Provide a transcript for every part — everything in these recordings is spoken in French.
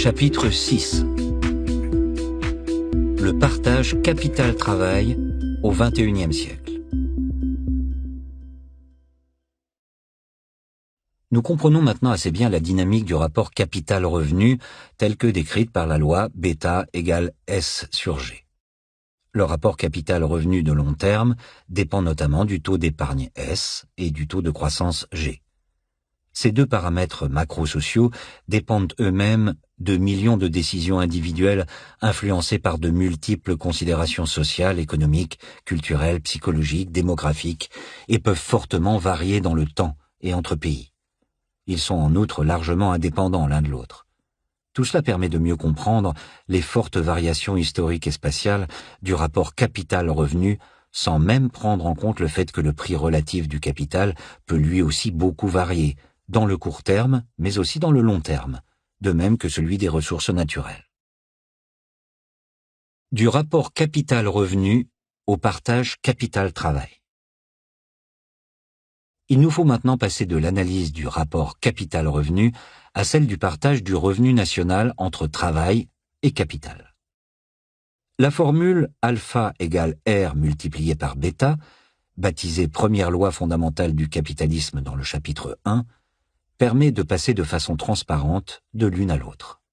Chapitre 6. Le partage capital-travail au XXIe siècle. Nous comprenons maintenant assez bien la dynamique du rapport capital-revenu tel que décrite par la loi bêta égale S sur G. Le rapport capital-revenu de long terme dépend notamment du taux d'épargne S et du taux de croissance G. Ces deux paramètres macro-sociaux dépendent eux-mêmes de millions de décisions individuelles influencées par de multiples considérations sociales, économiques, culturelles, psychologiques, démographiques et peuvent fortement varier dans le temps et entre pays. Ils sont en outre largement indépendants l'un de l'autre. Tout cela permet de mieux comprendre les fortes variations historiques et spatiales du rapport capital-revenu sans même prendre en compte le fait que le prix relatif du capital peut lui aussi beaucoup varier, dans le court terme, mais aussi dans le long terme, de même que celui des ressources naturelles. Du rapport capital-revenu au partage capital-travail. Il nous faut maintenant passer de l'analyse du rapport capital-revenu à celle du partage du revenu national entre travail et capital. La formule alpha égale R multiplié par bêta, baptisée première loi fondamentale du capitalisme dans le chapitre 1, permet de passer de façon transparente de l'une à l'autre.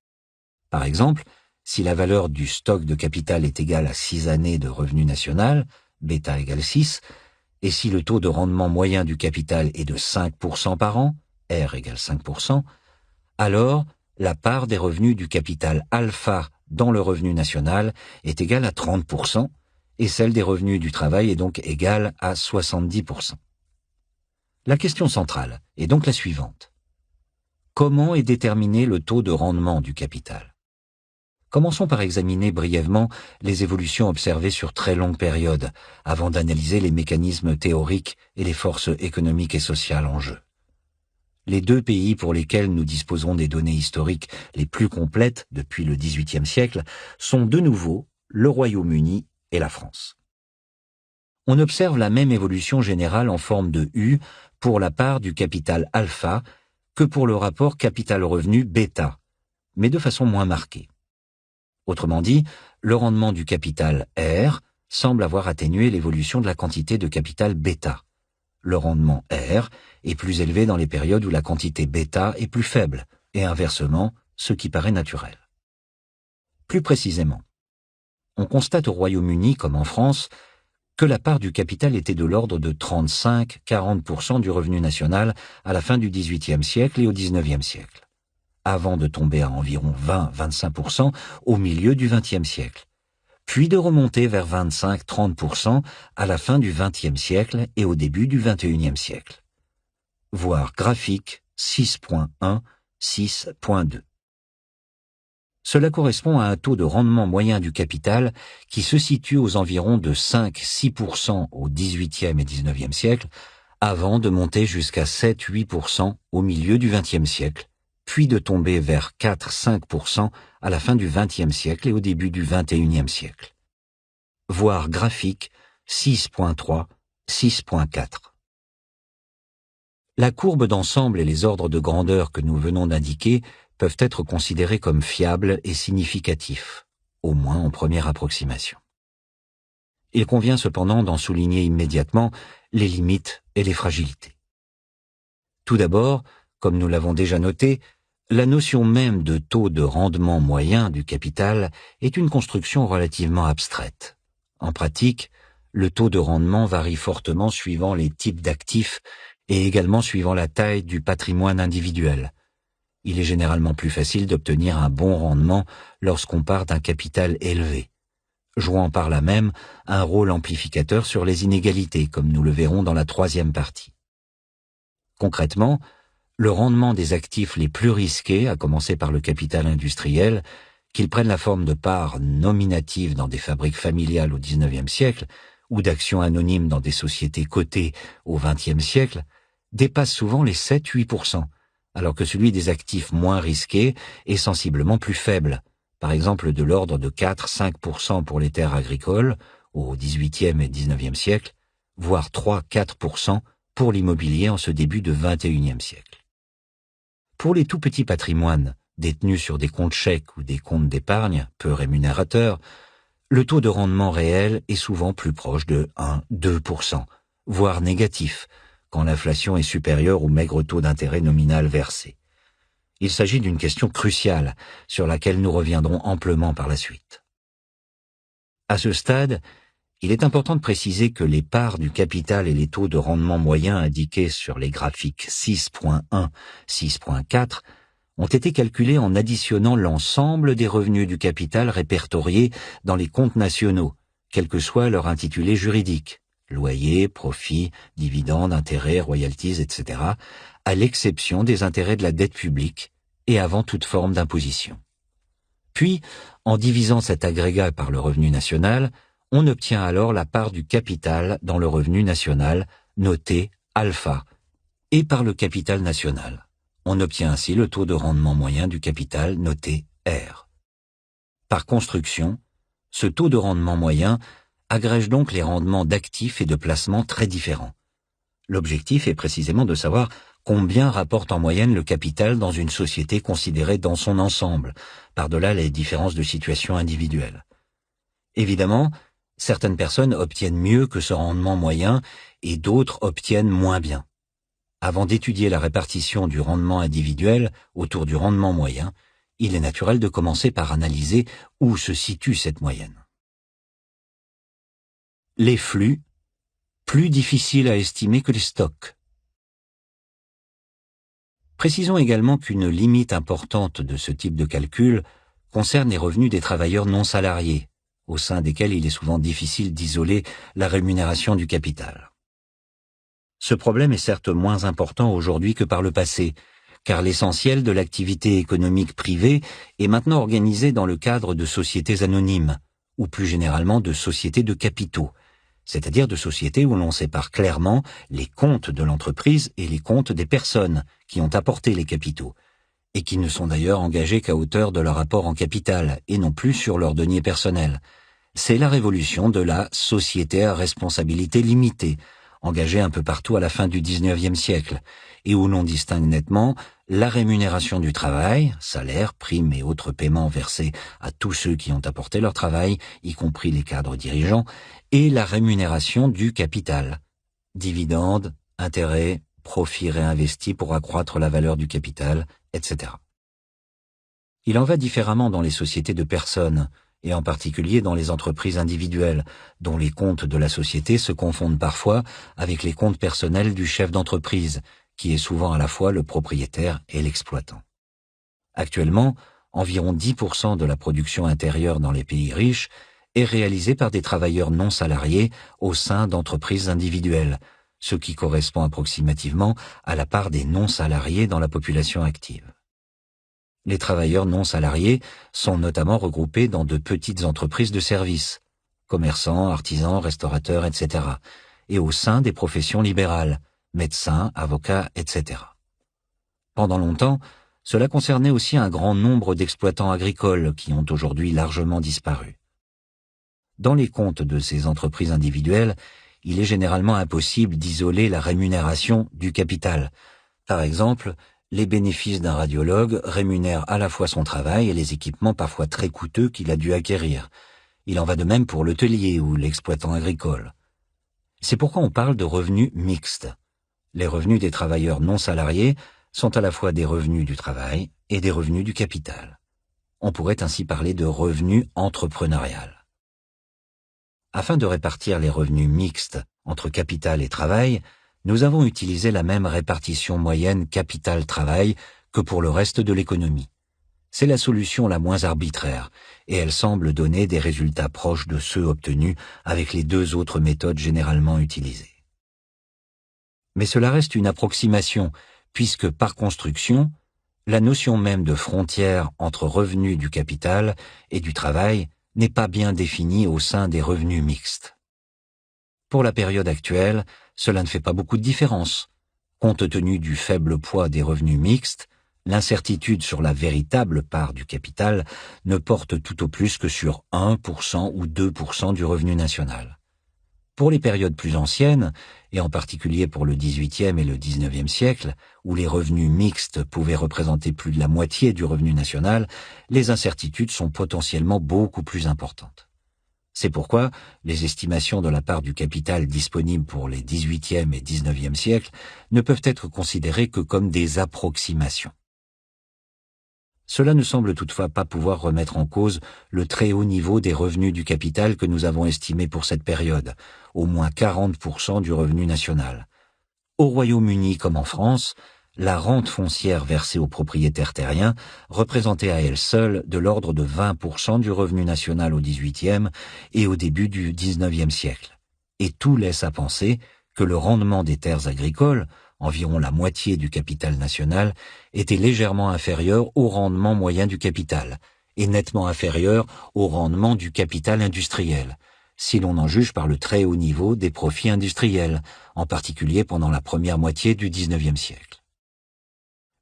Par exemple, si la valeur du stock de capital est égale à 6 années de revenu national, bêta égale 6, et si le taux de rendement moyen du capital est de 5% par an, R égale 5%, alors la part des revenus du capital alpha dans le revenu national est égale à 30%, et celle des revenus du travail est donc égale à 70%. La question centrale est donc la suivante. Comment est déterminé le taux de rendement du capital? Commençons par examiner brièvement les évolutions observées sur très longue période, avant d'analyser les mécanismes théoriques et les forces économiques et sociales en jeu. Les deux pays pour lesquels nous disposons des données historiques les plus complètes depuis le XVIIIe siècle sont de nouveau le Royaume-Uni et la France. On observe la même évolution générale en forme de U pour la part du capital alpha que pour le rapport capital-revenu bêta, mais de façon moins marquée. Autrement dit, le rendement du capital R semble avoir atténué l'évolution de la quantité de capital bêta. Le rendement R est plus élevé dans les périodes où la quantité bêta est plus faible, et inversement, ce qui paraît naturel. Plus précisément, on constate au Royaume-Uni comme en France que la part du capital était de l'ordre de 35-40% du revenu national à la fin du XVIIIe siècle et au XIXe siècle, avant de tomber à environ 20-25% au milieu du XXe siècle, puis de remonter vers 25-30% à la fin du XXe siècle et au début du XXIe siècle. Voir graphique 6.1, 6.2. Cela correspond à un taux de rendement moyen du capital qui se situe aux environs de 5-6% au XVIIIe et XIXe siècle, avant de monter jusqu'à 7-8% au milieu du XXe siècle, puis de tomber vers 4-5% à la fin du XXe siècle et au début du XXIe siècle. Voir graphique 6.3, 6.4. La courbe d'ensemble et les ordres de grandeur que nous venons d'indiquer peuvent être considérés comme fiables et significatifs, au moins en première approximation. Il convient cependant d'en souligner immédiatement les limites et les fragilités. Tout d'abord, comme nous l'avons déjà noté, la notion même de taux de rendement moyen du capital est une construction relativement abstraite. En pratique, le taux de rendement varie fortement suivant les types d'actifs et également suivant la taille du patrimoine individuel. Il est généralement plus facile d'obtenir un bon rendement lorsqu'on part d'un capital élevé, jouant par là même un rôle amplificateur sur les inégalités, comme nous le verrons dans la troisième partie. Concrètement, le rendement des actifs les plus risqués, à commencer par le capital industriel, qu'ils prennent la forme de parts nominatives dans des fabriques familiales au XIXe siècle ou d'actions anonymes dans des sociétés cotées au XXe siècle, dépasse souvent les 7-8%, alors que celui des actifs moins risqués est sensiblement plus faible, par exemple de l'ordre de 4-5% pour les terres agricoles au XVIIIe et XIXe siècle, voire 3-4% pour l'immobilier en ce début de XXIe siècle. Pour les tout petits patrimoines, détenus sur des comptes chèques ou des comptes d'épargne peu rémunérateurs, le taux de rendement réel est souvent plus proche de 1-2%, voire négatif, quand l'inflation est supérieure au maigre taux d'intérêt nominal versé. Il s'agit d'une question cruciale sur laquelle nous reviendrons amplement par la suite. À ce stade, il est important de préciser que les parts du capital et les taux de rendement moyens indiqués sur les graphiques 6.1, 6.4 ont été calculés en additionnant l'ensemble des revenus du capital répertoriés dans les comptes nationaux, quel que soit leur intitulé juridique, loyers, profits, dividendes, intérêts, royalties, etc., à l'exception des intérêts de la dette publique et avant toute forme d'imposition. Puis, en divisant cet agrégat par le revenu national, on obtient alors la part du capital dans le revenu national, noté alpha, et par le capital national. On obtient ainsi le taux de rendement moyen du capital noté R. Par construction, ce taux de rendement moyen agrège donc les rendements d'actifs et de placements très différents. L'objectif est précisément de savoir combien rapporte en moyenne le capital dans une société considérée dans son ensemble, par-delà les différences de situation individuelle. Évidemment, certaines personnes obtiennent mieux que ce rendement moyen et d'autres obtiennent moins bien. Avant d'étudier la répartition du rendement individuel autour du rendement moyen, il est naturel de commencer par analyser où se situe cette moyenne. Les flux, plus difficiles à estimer que les stocks. Précisons également qu'une limite importante de ce type de calcul concerne les revenus des travailleurs non salariés, au sein desquels il est souvent difficile d'isoler la rémunération du capital. Ce problème est certes moins important aujourd'hui que par le passé, car l'essentiel de l'activité économique privée est maintenant organisé dans le cadre de sociétés anonymes, ou plus généralement de sociétés de capitaux, c'est-à-dire de sociétés où l'on sépare clairement les comptes de l'entreprise et les comptes des personnes qui ont apporté les capitaux, et qui ne sont d'ailleurs engagés qu'à hauteur de leur apport en capital et non plus sur leur denier personnel. C'est la révolution de la société à responsabilité limitée, engagée un peu partout à la fin du XIXe siècle, et où l'on distingue nettement la rémunération du travail, salaire, primes et autres paiements versés à tous ceux qui ont apporté leur travail, y compris les cadres dirigeants, et la rémunération du capital, dividendes, intérêts, profits réinvestis pour accroître la valeur du capital, etc. Il en va différemment dans les sociétés de personnes, et en particulier dans les entreprises individuelles, dont les comptes de la société se confondent parfois avec les comptes personnels du chef d'entreprise, qui est souvent à la fois le propriétaire et l'exploitant. Actuellement, environ 10% de la production intérieure dans les pays riches est réalisée par des travailleurs non salariés au sein d'entreprises individuelles, ce qui correspond approximativement à la part des non-salariés dans la population active. Les travailleurs non salariés sont notamment regroupés dans de petites entreprises de services, commerçants, artisans, restaurateurs, etc., et au sein des professions libérales, médecins, avocats, etc. Pendant longtemps, cela concernait aussi un grand nombre d'exploitants agricoles qui ont aujourd'hui largement disparu. Dans les comptes de ces entreprises individuelles, il est généralement impossible d'isoler la rémunération du capital. Par exemple, les bénéfices d'un radiologue rémunèrent à la fois son travail et les équipements parfois très coûteux qu'il a dû acquérir. Il en va de même pour l'hôtelier ou l'exploitant agricole. C'est pourquoi on parle de revenus mixtes. Les revenus des travailleurs non salariés sont à la fois des revenus du travail et des revenus du capital. On pourrait ainsi parler de revenus entrepreneurial. Afin de répartir les revenus mixtes entre capital et travail, nous avons utilisé la même répartition moyenne capital-travail que pour le reste de l'économie. C'est la solution la moins arbitraire, et elle semble donner des résultats proches de ceux obtenus avec les deux autres méthodes généralement utilisées. Mais cela reste une approximation, puisque par construction, la notion même de frontière entre revenus du capital et du travail n'est pas bien définie au sein des revenus mixtes. Pour la période actuelle, cela ne fait pas beaucoup de différence. Compte tenu du faible poids des revenus mixtes, l'incertitude sur la véritable part du capital ne porte tout au plus que sur 1% ou 2% du revenu national. Pour les périodes plus anciennes, et en particulier pour le XVIIIe et le XIXe siècle, où les revenus mixtes pouvaient représenter plus de la moitié du revenu national, les incertitudes sont potentiellement beaucoup plus importantes. C'est pourquoi les estimations de la part du capital disponible pour les XVIIIe et XIXe siècles ne peuvent être considérées que comme des approximations. Cela ne semble toutefois pas pouvoir remettre en cause le très haut niveau des revenus du capital que nous avons estimé pour cette période, au moins 40% du revenu national. Au Royaume-Uni comme en France, la rente foncière versée aux propriétaires terriens représentait à elle seule de l'ordre de 20% du revenu national au XVIIIe et au début du XIXe siècle. Et tout laisse à penser que le rendement des terres agricoles, environ la moitié du capital national, était légèrement inférieur au rendement moyen du capital, et nettement inférieur au rendement du capital industriel, si l'on en juge par le très haut niveau des profits industriels, en particulier pendant la première moitié du XIXe siècle.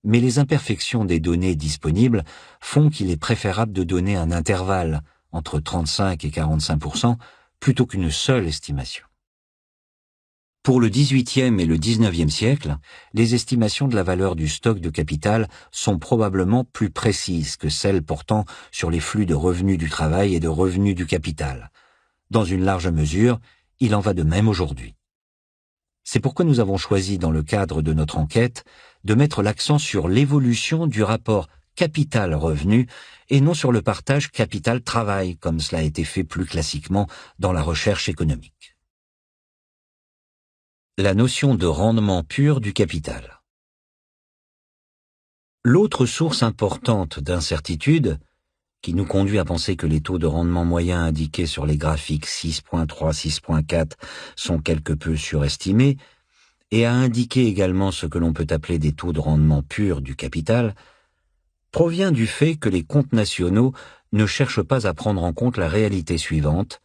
Mais les imperfections des données disponibles font qu'il est préférable de donner un intervalle entre 35 et 45% plutôt qu'une seule estimation. Pour le XVIIIe et le XIXe siècle, les estimations de la valeur du stock de capital sont probablement plus précises que celles portant sur les flux de revenus du travail et de revenus du capital. Dans une large mesure, il en va de même aujourd'hui. C'est pourquoi nous avons choisi, dans le cadre de notre enquête, de mettre l'accent sur l'évolution du rapport capital-revenu et non sur le partage capital-travail, comme cela a été fait plus classiquement dans la recherche économique. La notion de rendement pur du capital. L'autre source importante d'incertitude, qui nous conduit à penser que les taux de rendement moyens indiqués sur les graphiques 6.3, 6.4 sont quelque peu surestimés, et à indiquer également ce que l'on peut appeler des taux de rendement pur du capital, provient du fait que les comptes nationaux ne cherchent pas à prendre en compte la réalité suivante: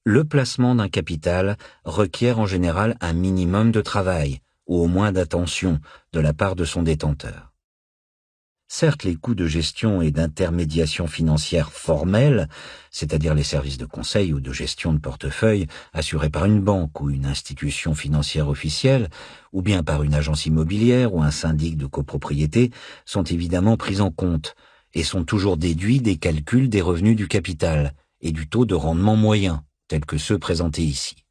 le placement d'un capital requiert en général un minimum de travail, ou au moins d'attention, de la part de son détenteur. Certes, les coûts de gestion et d'intermédiation financière formelle, c'est-à-dire les services de conseil ou de gestion de portefeuille assurés par une banque ou une institution financière officielle, ou bien par une agence immobilière ou un syndic de copropriété, sont évidemment pris en compte et sont toujours déduits des calculs des revenus du capital et du taux de rendement moyen, tels que ceux présentés ici.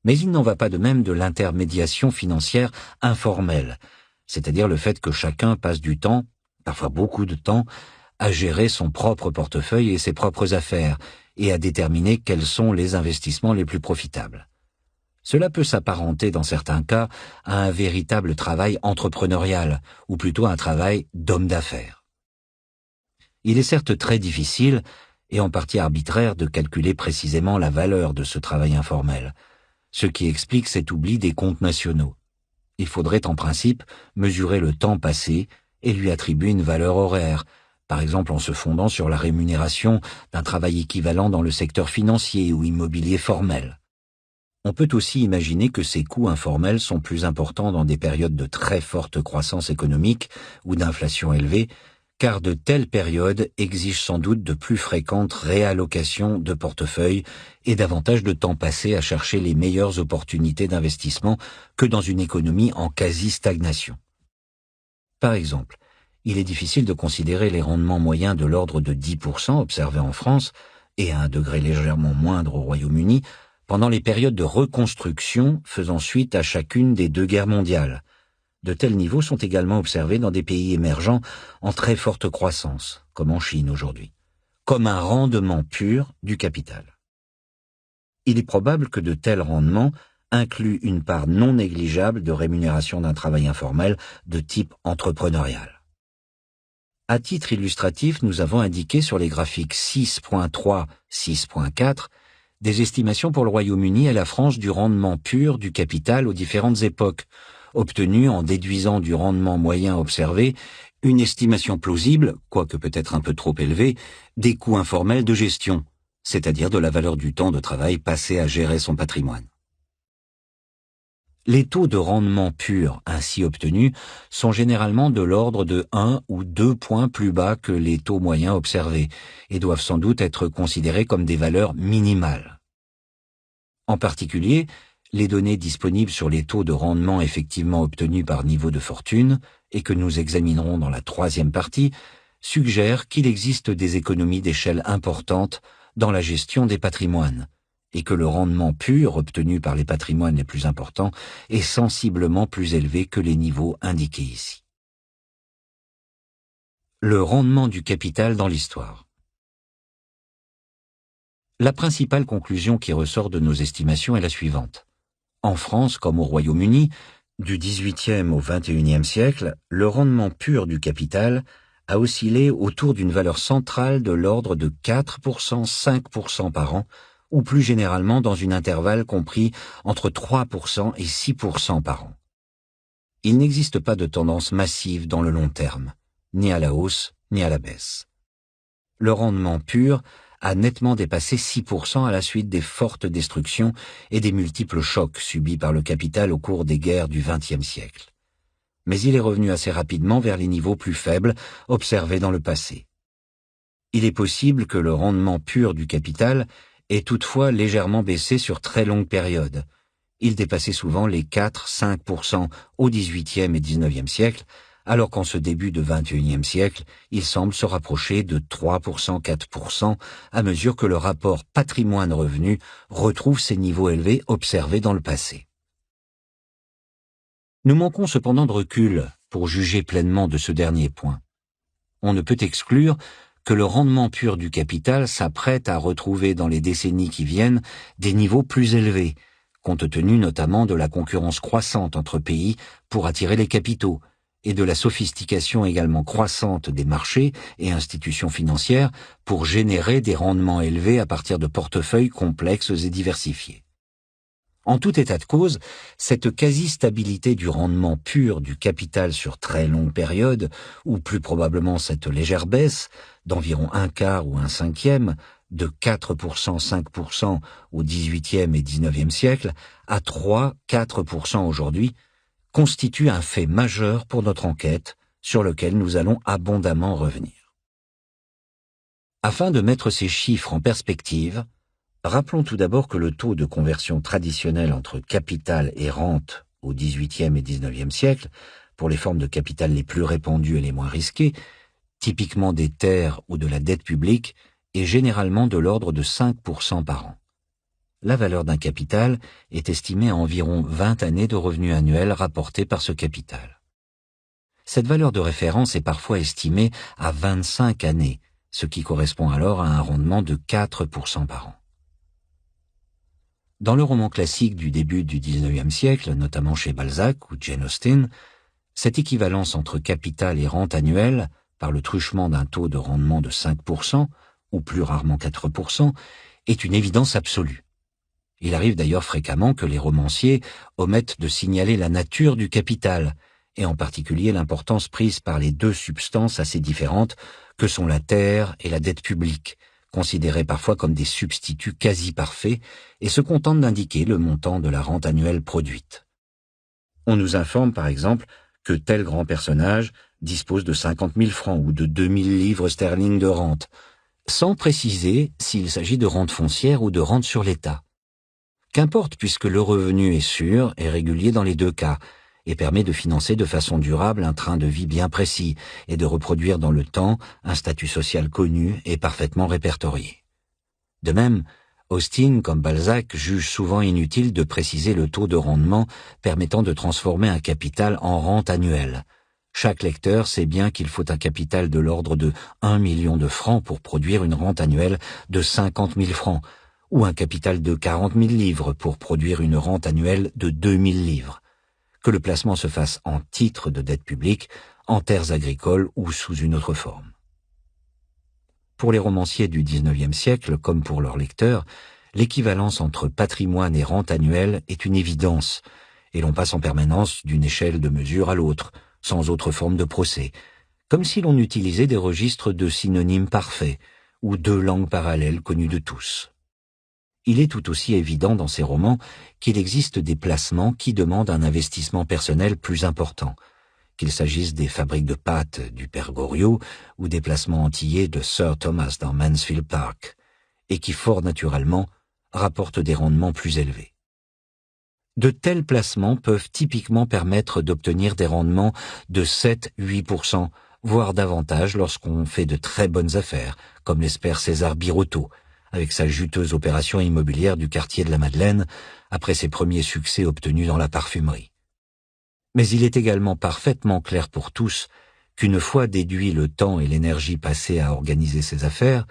Mais il n'en va pas de même de l'intermédiation financière informelle, c'est-à-dire le fait que chacun passe du temps, parfois beaucoup de temps, à gérer son propre portefeuille et ses propres affaires, et à déterminer quels sont les investissements les plus profitables. Cela peut s'apparenter dans certains cas à un véritable travail entrepreneurial, ou plutôt un travail d'homme d'affaires. Il est certes très difficile, et en partie arbitraire, de calculer précisément la valeur de ce travail informel, ce qui explique cet oubli des comptes nationaux. Il faudrait en principe mesurer le temps passé et lui attribuer une valeur horaire, par exemple en se fondant sur la rémunération d'un travail équivalent dans le secteur financier ou immobilier formel. On peut aussi imaginer que ces coûts informels sont plus importants dans des périodes de très forte croissance économique ou d'inflation élevée, car de telles périodes exigent sans doute de plus fréquentes réallocations de portefeuille et davantage de temps passé à chercher les meilleures opportunités d'investissement que dans une économie en quasi-stagnation. Par exemple, il est difficile de considérer les rendements moyens de l'ordre de 10% observés en France, et à un degré légèrement moindre au Royaume-Uni, pendant les périodes de reconstruction faisant suite à chacune des deux guerres mondiales. De tels niveaux sont également observés dans des pays émergents en très forte croissance, comme en Chine aujourd'hui, comme un rendement pur du capital. Il est probable que de tels rendements incluent une part non négligeable de rémunération d'un travail informel de type entrepreneurial. À titre illustratif, nous avons indiqué sur les graphiques 6.3, 6.4 des estimations pour le Royaume-Uni et la France du rendement pur du capital aux différentes époques, obtenu en déduisant du rendement moyen observé une estimation plausible, quoique peut-être un peu trop élevée, des coûts informels de gestion, c'est-à-dire de la valeur du temps de travail passé à gérer son patrimoine. Les taux de rendement pur ainsi obtenus sont généralement de l'ordre de 1 ou 2 points plus bas que les taux moyens observés et doivent sans doute être considérés comme des valeurs minimales. En particulier, les données disponibles sur les taux de rendement effectivement obtenus par niveau de fortune, et que nous examinerons dans la troisième partie, suggèrent qu'il existe des économies d'échelle importantes dans la gestion des patrimoines, et que le rendement pur obtenu par les patrimoines les plus importants est sensiblement plus élevé que les niveaux indiqués ici. Le rendement du capital dans l'histoire. La principale conclusion qui ressort de nos estimations est la suivante. En France, comme au Royaume-Uni, du XVIIIe au XXIe siècle, le rendement pur du capital a oscillé autour d'une valeur centrale de l'ordre de 4%, 5% par an, ou plus généralement dans un intervalle compris entre 3% et 6% par an. Il n'existe pas de tendance massive dans le long terme, ni à la hausse, ni à la baisse. Le rendement pur a nettement dépassé 6% à la suite des fortes destructions et des multiples chocs subis par le capital au cours des guerres du XXe siècle. Mais il est revenu assez rapidement vers les niveaux plus faibles observés dans le passé. Il est possible que le rendement pur du capital ait toutefois légèrement baissé sur très longues périodes. Il dépassait souvent les 4-5% au XVIIIe et XIXe siècle, alors qu'en ce début de XXIe siècle, il semble se rapprocher de 3%, 4% à mesure que le rapport patrimoine-revenu retrouve ces niveaux élevés observés dans le passé. Nous manquons cependant de recul pour juger pleinement de ce dernier point. On ne peut exclure que le rendement pur du capital s'apprête à retrouver dans les décennies qui viennent des niveaux plus élevés, compte tenu notamment de la concurrence croissante entre pays pour attirer les capitaux, et de la sophistication également croissante des marchés et institutions financières pour générer des rendements élevés à partir de portefeuilles complexes et diversifiés. En tout état de cause, cette quasi-stabilité du rendement pur du capital sur très longue période, ou plus probablement cette légère baisse, d'environ un quart ou un cinquième, de 4%, 5% au XVIIIe et XIXe siècle, à 3-4% aujourd'hui, constitue un fait majeur pour notre enquête, sur lequel nous allons abondamment revenir. Afin de mettre ces chiffres en perspective, rappelons tout d'abord que le taux de conversion traditionnel entre capital et rente au XVIIIe et XIXe siècle, pour les formes de capital les plus répandues et les moins risquées, typiquement des terres ou de la dette publique, est généralement de l'ordre de 5% par an. La valeur d'un capital est estimée à environ 20 années de revenus annuels rapportés par ce capital. Cette valeur de référence est parfois estimée à 25 années, ce qui correspond alors à un rendement de 4% par an. Dans le roman classique du début du XIXe siècle, notamment chez Balzac ou Jane Austen, cette équivalence entre capital et rente annuelle, par le truchement d'un taux de rendement de 5%, ou plus rarement 4%, est une évidence absolue. Il arrive d'ailleurs fréquemment que les romanciers omettent de signaler la nature du capital, et en particulier l'importance prise par les deux substances assez différentes que sont la terre et la dette publique, considérées parfois comme des substituts quasi parfaits, et se contentent d'indiquer le montant de la rente annuelle produite. On nous informe par exemple que tel grand personnage dispose de 50 000 francs ou de 2 000 livres sterling de rente, sans préciser s'il s'agit de rente foncière ou de rente sur l'État. Qu'importe, puisque le revenu est sûr et régulier dans les deux cas, et permet de financer de façon durable un train de vie bien précis et de reproduire dans le temps un statut social connu et parfaitement répertorié. De même, Austen, comme Balzac, juge souvent inutile de préciser le taux de rendement permettant de transformer un capital en rente annuelle. Chaque lecteur sait bien qu'il faut un capital de l'ordre de 1 million de francs pour produire une rente annuelle de 50 000 francs, ou un capital de 40 000 livres pour produire une rente annuelle de 2 000 livres, que le placement se fasse en titres de dette publique, en terres agricoles ou sous une autre forme. Pour les romanciers du XIXe siècle, comme pour leurs lecteurs, l'équivalence entre patrimoine et rente annuelle est une évidence, et l'on passe en permanence d'une échelle de mesure à l'autre, sans autre forme de procès, comme si l'on utilisait des registres de synonymes parfaits, ou deux langues parallèles connues de tous. Il est tout aussi évident dans ces romans qu'il existe des placements qui demandent un investissement personnel plus important, qu'il s'agisse des fabriques de pâtes du père Goriot ou des placements antillais de Sir Thomas dans Mansfield Park, et qui fort naturellement rapportent des rendements plus élevés. De tels placements peuvent typiquement permettre d'obtenir des rendements de 7-8%, voire davantage lorsqu'on fait de très bonnes affaires, comme l'espère César Birotteau, avec sa juteuse opération immobilière du quartier de la Madeleine, après ses premiers succès obtenus dans la parfumerie. Mais il est également parfaitement clair pour tous qu'une fois déduit le temps et l'énergie passés à organiser ses affaires,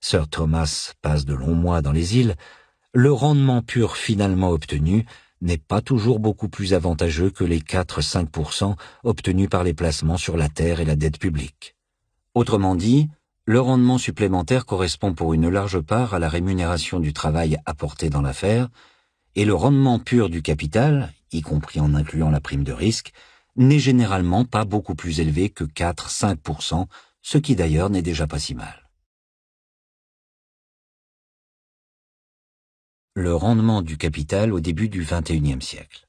Sir Thomas passe de longs mois dans les îles, le rendement pur finalement obtenu n'est pas toujours beaucoup plus avantageux que les 4-5% obtenus par les placements sur la terre et la dette publique. Autrement dit, le rendement supplémentaire correspond pour une large part à la rémunération du travail apporté dans l'affaire, et le rendement pur du capital, y compris en incluant la prime de risque, n'est généralement pas beaucoup plus élevé que 4-5%, ce qui d'ailleurs n'est déjà pas si mal. Le rendement du capital au début du XXIe siècle.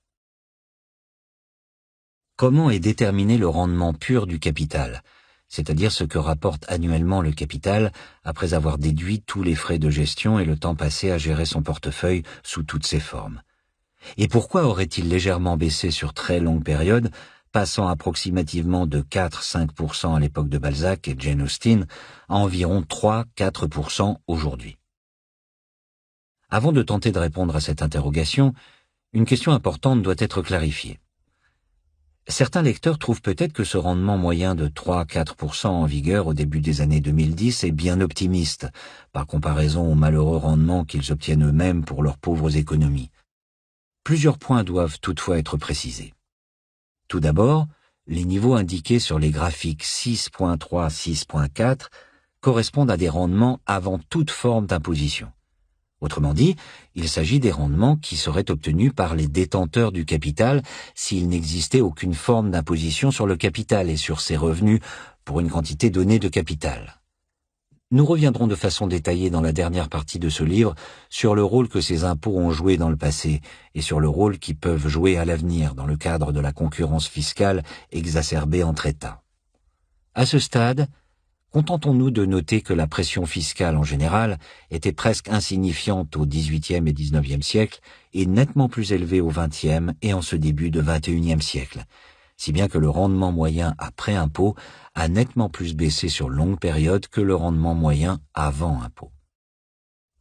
Comment est déterminé le rendement pur du capital, c'est-à-dire ce que rapporte annuellement le capital après avoir déduit tous les frais de gestion et le temps passé à gérer son portefeuille sous toutes ses formes? Et pourquoi aurait-il légèrement baissé sur très longue période, passant approximativement de 4-5% à l'époque de Balzac et Jane Austen à environ 3-4% aujourd'hui? Avant de tenter de répondre à cette interrogation, une question importante doit être clarifiée. Certains lecteurs trouvent peut-être que ce rendement moyen de 3-4% en vigueur au début des années 2010 est bien optimiste, par comparaison au malheureux rendement qu'ils obtiennent eux-mêmes pour leurs pauvres économies. Plusieurs points doivent toutefois être précisés. Tout d'abord, les niveaux indiqués sur les graphiques 6.3-6.4 correspondent à des rendements avant toute forme d'imposition. Autrement dit, il s'agit des rendements qui seraient obtenus par les détenteurs du capital s'il n'existait aucune forme d'imposition sur le capital et sur ses revenus pour une quantité donnée de capital. Nous reviendrons de façon détaillée dans la dernière partie de ce livre sur le rôle que ces impôts ont joué dans le passé et sur le rôle qu'ils peuvent jouer à l'avenir dans le cadre de la concurrence fiscale exacerbée entre États. À ce stade, contentons-nous de noter que la pression fiscale en général était presque insignifiante au XVIIIe et XIXe siècle et nettement plus élevée au XXe et en ce début de XXIe siècle, si bien que le rendement moyen après impôt a nettement plus baissé sur longue période que le rendement moyen avant impôt.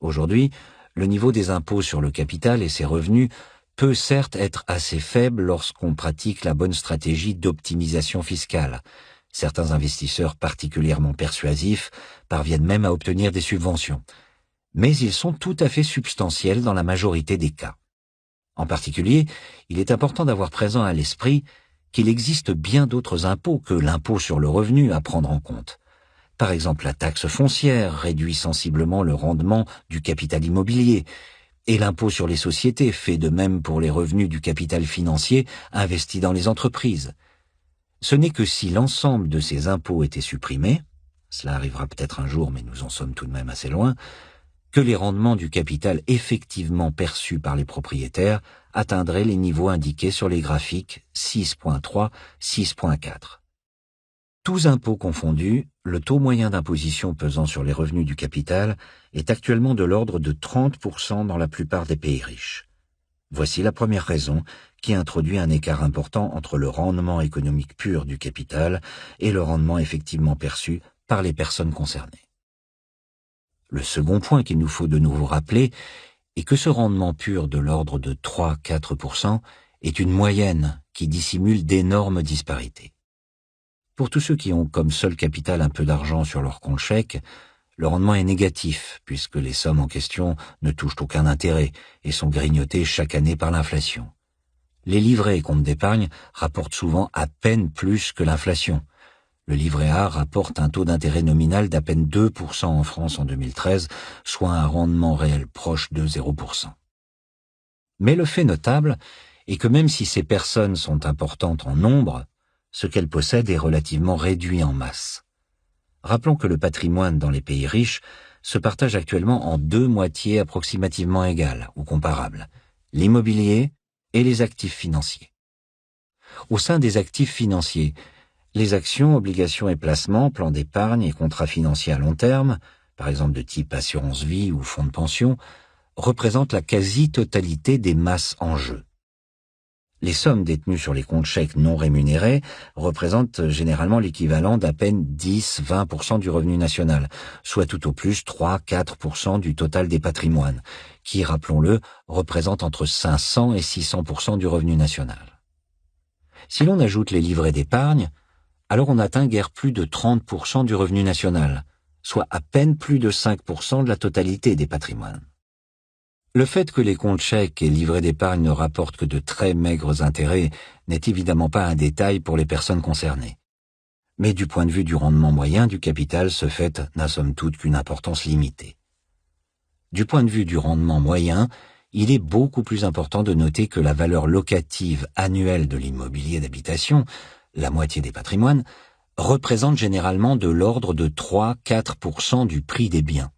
Aujourd'hui, le niveau des impôts sur le capital et ses revenus peut certes être assez faible lorsqu'on pratique la bonne stratégie d'optimisation fiscale. Certains investisseurs particulièrement persuasifs parviennent même à obtenir des subventions. Mais ils sont tout à fait substantiels dans la majorité des cas. En particulier, il est important d'avoir présent à l'esprit qu'il existe bien d'autres impôts que l'impôt sur le revenu à prendre en compte. Par exemple, la taxe foncière réduit sensiblement le rendement du capital immobilier, et l'impôt sur les sociétés fait de même pour les revenus du capital financier investi dans les entreprises. Ce n'est que si l'ensemble de ces impôts était supprimé, cela arrivera peut-être un jour mais nous en sommes tout de même assez loin, que les rendements du capital effectivement perçus par les propriétaires atteindraient les niveaux indiqués sur les graphiques 6.3, 6.4. Tous impôts confondus, le taux moyen d'imposition pesant sur les revenus du capital est actuellement de l'ordre de 30% dans la plupart des pays riches. Voici la première raison qui introduit un écart important entre le rendement économique pur du capital et le rendement effectivement perçu par les personnes concernées. Le second point qu'il nous faut de nouveau rappeler est que ce rendement pur de l'ordre de 3-4% est une moyenne qui dissimule d'énormes disparités. Pour tous ceux qui ont comme seul capital un peu d'argent sur leur compte chèque, le rendement est négatif puisque les sommes en question ne touchent aucun intérêt et sont grignotées chaque année par l'inflation. Les livrets et comptes d'épargne rapportent souvent à peine plus que l'inflation. Le livret A rapporte un taux d'intérêt nominal d'à peine 2% en France en 2013, soit un rendement réel proche de 0%. Mais le fait notable est que même si ces personnes sont importantes en nombre, ce qu'elles possèdent est relativement réduit en masse. Rappelons que le patrimoine dans les pays riches se partage actuellement en deux moitiés approximativement égales ou comparables, l'immobilier et les actifs financiers. Au sein des actifs financiers, les actions, obligations et placements, plans d'épargne et contrats financiers à long terme, par exemple de type assurance vie ou fonds de pension, représente la quasi-totalité des masses en jeu. Les sommes détenues sur les comptes chèques non rémunérés représentent généralement l'équivalent d'à peine 10-20% du revenu national, soit tout au plus 3-4% du total des patrimoines, qui, rappelons-le, représente entre 500 et 600% du revenu national. Si l'on ajoute les livrets d'épargne, alors on atteint guère plus de 30% du revenu national, soit à peine plus de 5% de la totalité des patrimoines. Le fait que les comptes chèques et livrets d'épargne ne rapportent que de très maigres intérêts n'est évidemment pas un détail pour les personnes concernées. Mais du point de vue du rendement moyen du capital, ce fait n'a somme toute qu'une importance limitée. Du point de vue du rendement moyen, il est beaucoup plus important de noter que la valeur locative annuelle de l'immobilier d'habitation, la moitié des patrimoines, représente généralement de l'ordre de 3-4% du prix des biens.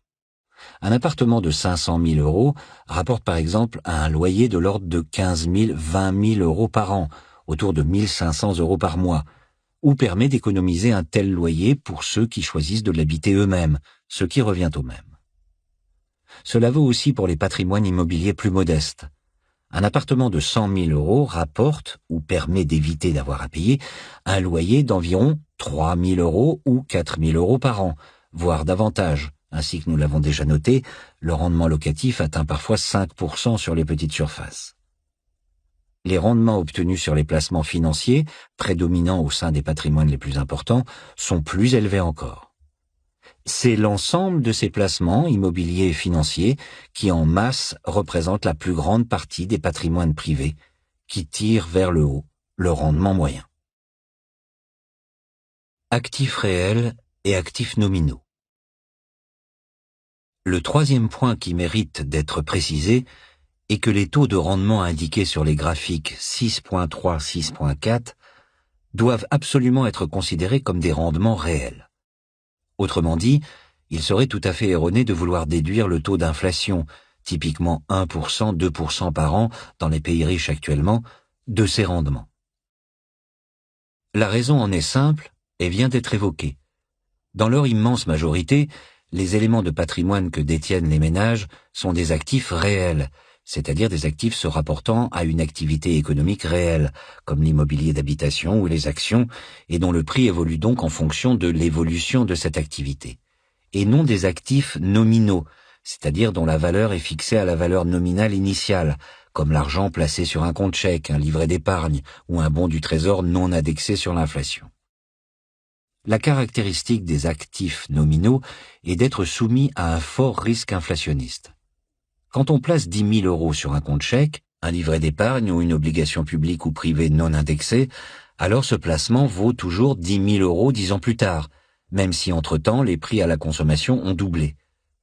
Un appartement de 500 000 euros rapporte par exemple un loyer de l'ordre de 15 000-20 000 euros par an, autour de 1 500 euros par mois, ou permet d'économiser un tel loyer pour ceux qui choisissent de l'habiter eux-mêmes, ce qui revient au même. Cela vaut aussi pour les patrimoines immobiliers plus modestes. Un appartement de 100 000 euros rapporte, ou permet d'éviter d'avoir à payer, un loyer d'environ 3 000 euros ou 4 000 euros par an, voire davantage. Ainsi que nous l'avons déjà noté, le rendement locatif atteint parfois 5% sur les petites surfaces. Les rendements obtenus sur les placements financiers, prédominants au sein des patrimoines les plus importants, sont plus élevés encore. C'est l'ensemble de ces placements immobiliers et financiers qui en masse représentent la plus grande partie des patrimoines privés, qui tirent vers le haut le rendement moyen. Actifs réels et actifs nominaux. Le troisième point qui mérite d'être précisé est que les taux de rendement indiqués sur les graphiques 6.3-6.4 doivent absolument être considérés comme des rendements réels. Autrement dit, il serait tout à fait erroné de vouloir déduire le taux d'inflation, typiquement 1%, 2% par an dans les pays riches actuellement, de ces rendements. La raison en est simple et vient d'être évoquée. Dans leur immense majorité, les éléments de patrimoine que détiennent les ménages sont des actifs réels, c'est-à-dire des actifs se rapportant à une activité économique réelle, comme l'immobilier d'habitation ou les actions, et dont le prix évolue donc en fonction de l'évolution de cette activité, et non des actifs nominaux, c'est-à-dire dont la valeur est fixée à la valeur nominale initiale, comme l'argent placé sur un compte chèque, un livret d'épargne ou un bon du trésor non indexé sur l'inflation. La caractéristique des actifs nominaux est d'être soumis à un fort risque inflationniste. Quand on place 10 000 euros sur un compte chèque, un livret d'épargne ou une obligation publique ou privée non indexée, alors ce placement vaut toujours 10 000 euros 10 ans plus tard, même si entre-temps les prix à la consommation ont doublé.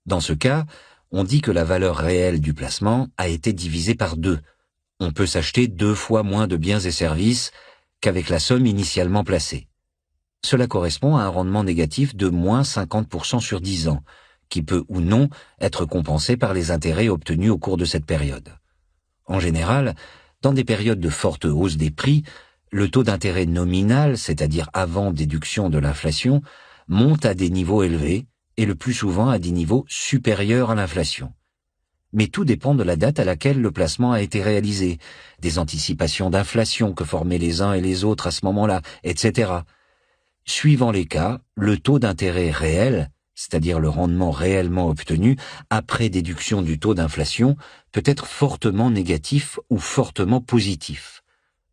Dans ce cas, on dit que la valeur réelle du placement a été divisée par 2. On peut s'acheter 2 fois moins de biens et services qu'avec la somme initialement placée. Cela correspond à un rendement négatif de moins 50% sur 10 ans, qui peut ou non être compensé par les intérêts obtenus au cours de cette période. En général, dans des périodes de forte hausse des prix, le taux d'intérêt nominal, c'est-à-dire avant déduction de l'inflation, monte à des niveaux élevés et le plus souvent à des niveaux supérieurs à l'inflation. Mais tout dépend de la date à laquelle le placement a été réalisé, des anticipations d'inflation que formaient les uns et les autres à ce moment-là, etc. Suivant les cas, le taux d'intérêt réel, c'est-à-dire le rendement réellement obtenu après déduction du taux d'inflation, peut être fortement négatif ou fortement positif.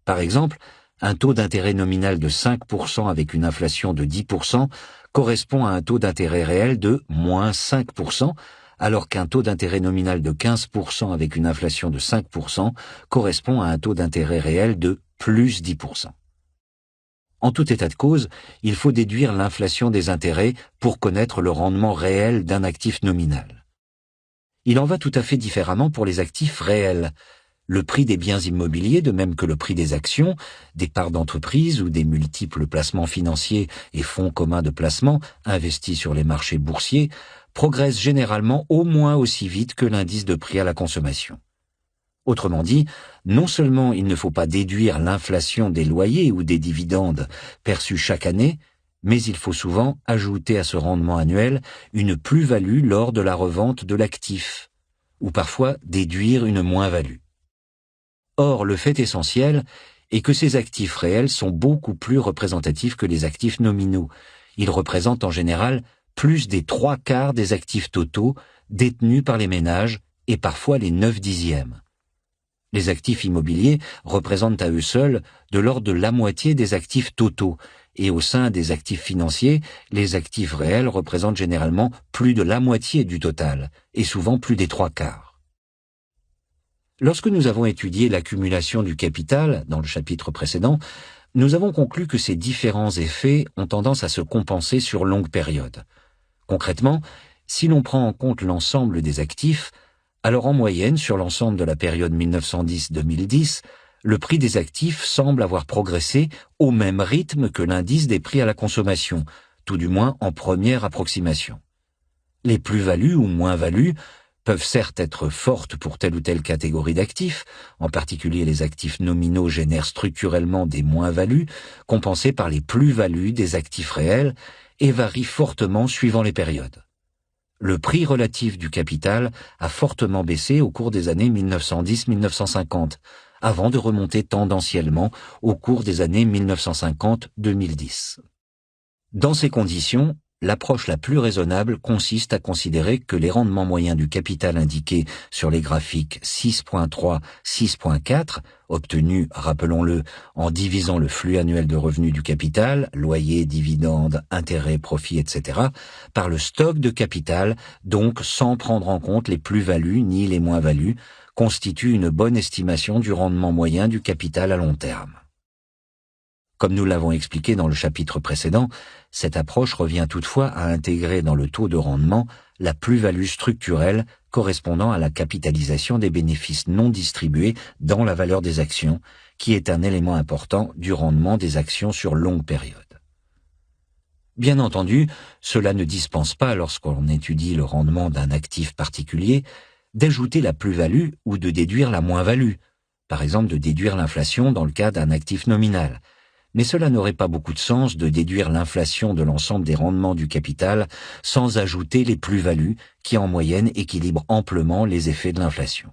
Par exemple, un taux d'intérêt nominal de 5% avec une inflation de 10% correspond à un taux d'intérêt réel de moins 5%, alors qu'un taux d'intérêt nominal de 15% avec une inflation de 5% correspond à un taux d'intérêt réel de plus 10%. En tout état de cause, il faut déduire l'inflation des intérêts pour connaître le rendement réel d'un actif nominal. Il en va tout à fait différemment pour les actifs réels. Le prix des biens immobiliers, de même que le prix des actions, des parts d'entreprise ou des multiples placements financiers et fonds communs de placement investis sur les marchés boursiers, progresse généralement au moins aussi vite que l'indice de prix à la consommation. Autrement dit, non seulement il ne faut pas déduire l'inflation des loyers ou des dividendes perçus chaque année, mais il faut souvent ajouter à ce rendement annuel une plus-value lors de la revente de l'actif, ou parfois déduire une moins-value. Or, le fait essentiel est que ces actifs réels sont beaucoup plus représentatifs que les actifs nominaux. Ils représentent en général plus des 3/4 des actifs totaux détenus par les ménages et parfois les 9/10. Les actifs immobiliers représentent à eux seuls de l'ordre de la moitié des actifs totaux, et au sein des actifs financiers, les actifs réels représentent généralement plus de la moitié du total, et souvent plus des 3/4. Lorsque nous avons étudié l'accumulation du capital dans le chapitre précédent, nous avons conclu que ces différents effets ont tendance à se compenser sur longue période. Concrètement, si l'on prend en compte l'ensemble des actifs, alors en moyenne, sur l'ensemble de la période 1910-2010, le prix des actifs semble avoir progressé au même rythme que l'indice des prix à la consommation, tout du moins en première approximation. Les plus-values ou moins-values peuvent certes être fortes pour telle ou telle catégorie d'actifs, en particulier les actifs nominaux génèrent structurellement des moins-values, compensées par les plus-values des actifs réels, et varient fortement suivant les périodes. Le prix relatif du capital a fortement baissé au cours des années 1910-1950, avant de remonter tendanciellement au cours des années 1950-2010. Dans ces conditions, l'approche la plus raisonnable consiste à considérer que les rendements moyens du capital indiqués sur les graphiques 6.3, 6.4, obtenus, rappelons-le, en divisant le flux annuel de revenus du capital, loyer, dividendes, intérêts, profits, etc., par le stock de capital, donc sans prendre en compte les plus-values ni les moins-values, constituent une bonne estimation du rendement moyen du capital à long terme. Comme nous l'avons expliqué dans le chapitre précédent, cette approche revient toutefois à intégrer dans le taux de rendement la plus-value structurelle correspondant à la capitalisation des bénéfices non distribués dans la valeur des actions, qui est un élément important du rendement des actions sur longue période. Bien entendu, cela ne dispense pas, lorsqu'on étudie le rendement d'un actif particulier, d'ajouter la plus-value ou de déduire la moins-value, par exemple de déduire l'inflation dans le cas d'un actif nominal. Mais cela n'aurait pas beaucoup de sens de déduire l'inflation de l'ensemble des rendements du capital sans ajouter les plus-values qui en moyenne équilibrent amplement les effets de l'inflation.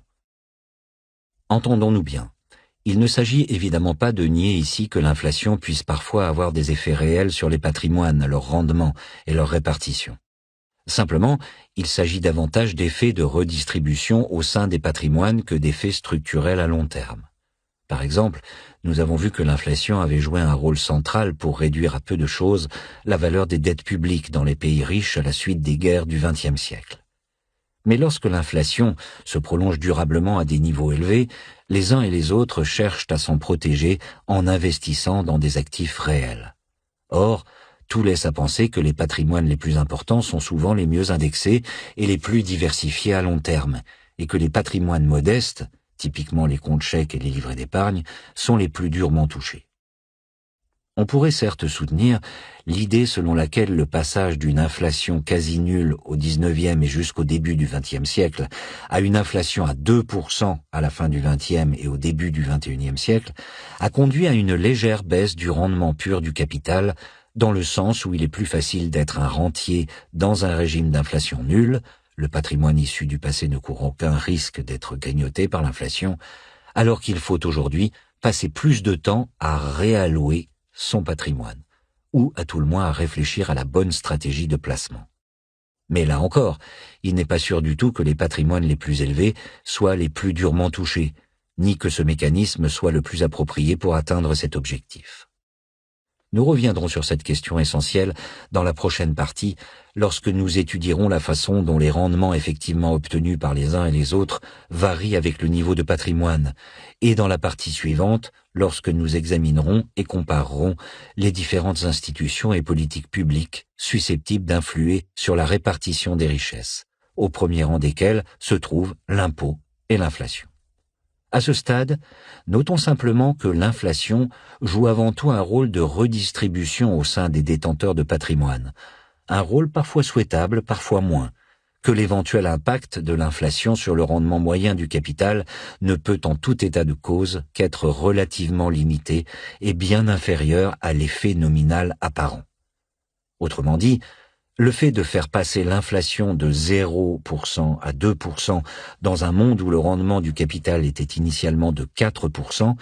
Entendons-nous bien, il ne s'agit évidemment pas de nier ici que l'inflation puisse parfois avoir des effets réels sur les patrimoines, leur rendement et leur répartition. Simplement, il s'agit davantage d'effets de redistribution au sein des patrimoines que d'effets structurels à long terme. Par exemple, nous avons vu que l'inflation avait joué un rôle central pour réduire à peu de choses la valeur des dettes publiques dans les pays riches à la suite des guerres du XXe siècle. Mais lorsque l'inflation se prolonge durablement à des niveaux élevés, les uns et les autres cherchent à s'en protéger en investissant dans des actifs réels. Or, tout laisse à penser que les patrimoines les plus importants sont souvent les mieux indexés et les plus diversifiés à long terme, et que les patrimoines modestes, typiquement les comptes chèques et les livrets d'épargne, sont les plus durement touchés. On pourrait certes soutenir l'idée selon laquelle le passage d'une inflation quasi nulle au XIXe et jusqu'au début du XXe siècle à une inflation à 2% à la fin du XXe et au début du XXIe siècle a conduit à une légère baisse du rendement pur du capital, dans le sens où il est plus facile d'être un rentier dans un régime d'inflation nulle, le patrimoine issu du passé ne court aucun risque d'être grignoté par l'inflation, alors qu'il faut aujourd'hui passer plus de temps à réallouer son patrimoine, ou à tout le moins à réfléchir à la bonne stratégie de placement. Mais là encore, il n'est pas sûr du tout que les patrimoines les plus élevés soient les plus durement touchés, ni que ce mécanisme soit le plus approprié pour atteindre cet objectif. Nous reviendrons sur cette question essentielle dans la prochaine partie, lorsque nous étudierons la façon dont les rendements effectivement obtenus par les uns et les autres varient avec le niveau de patrimoine, et dans la partie suivante, lorsque nous examinerons et comparerons les différentes institutions et politiques publiques susceptibles d'influer sur la répartition des richesses, au premier rang desquelles se trouvent l'impôt et l'inflation. À ce stade, notons simplement que l'inflation joue avant tout un rôle de redistribution au sein des détenteurs de patrimoine, un rôle parfois souhaitable, parfois moins, que l'éventuel impact de l'inflation sur le rendement moyen du capital ne peut en tout état de cause qu'être relativement limité et bien inférieur à l'effet nominal apparent. Autrement dit, Le fait de faire passer l'inflation de 0% à 2% dans un monde où le rendement du capital était initialement de 4%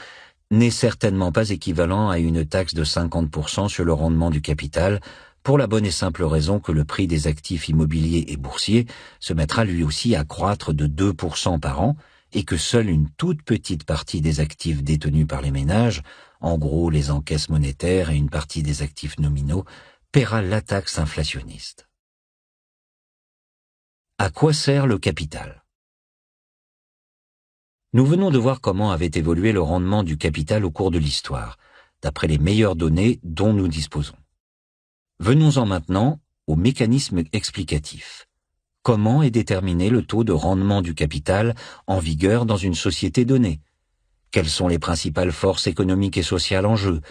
n'est certainement pas équivalent à une taxe de 50% sur le rendement du capital, pour la bonne et simple raison que le prix des actifs immobiliers et boursiers se mettra lui aussi à croître de 2% par an et que seule une toute petite partie des actifs détenus par les ménages, en gros les encaisses monétaires et une partie des actifs nominaux, paiera la taxe inflationniste. À quoi sert le capital ? Nous venons de voir comment avait évolué le rendement du capital au cours de l'histoire, d'après les meilleures données dont nous disposons. Venons-en maintenant au mécanisme explicatif. Comment est déterminé le taux de rendement du capital en vigueur dans une société donnée ? Quelles sont les principales forces économiques et sociales en jeu ?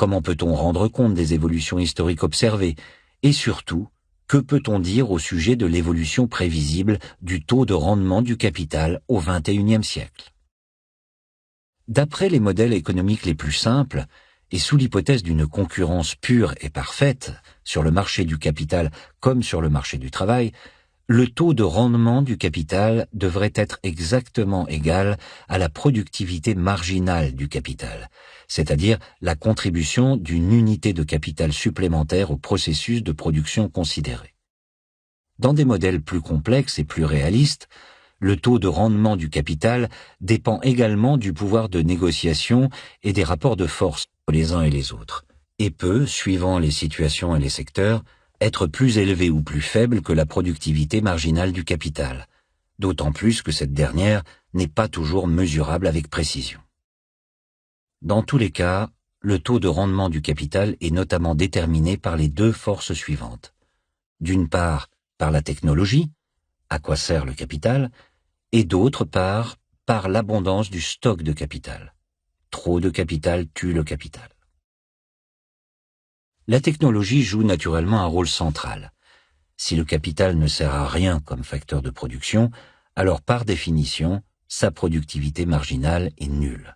Comment peut-on rendre compte des évolutions historiques observées ? Et surtout, que peut-on dire au sujet de l'évolution prévisible du taux de rendement du capital au XXIe siècle ? D'après les modèles économiques les plus simples, et sous l'hypothèse d'une concurrence pure et parfaite sur le marché du capital comme sur le marché du travail, le taux de rendement du capital devrait être exactement égal à la productivité marginale du capital, c'est-à-dire la contribution d'une unité de capital supplémentaire au processus de production considéré. Dans des modèles plus complexes et plus réalistes, le taux de rendement du capital dépend également du pouvoir de négociation et des rapports de force entre les uns et les autres, et peut, suivant les situations et les secteurs, être plus élevé ou plus faible que la productivité marginale du capital, d'autant plus que cette dernière n'est pas toujours mesurable avec précision. Dans tous les cas, le taux de rendement du capital est notamment déterminé par les deux forces suivantes. D'une part, par la technologie, à quoi sert le capital, et d'autre part, par l'abondance du stock de capital. Trop de capital tue le capital. La technologie joue naturellement un rôle central. Si le capital ne sert à rien comme facteur de production, alors par définition, sa productivité marginale est nulle.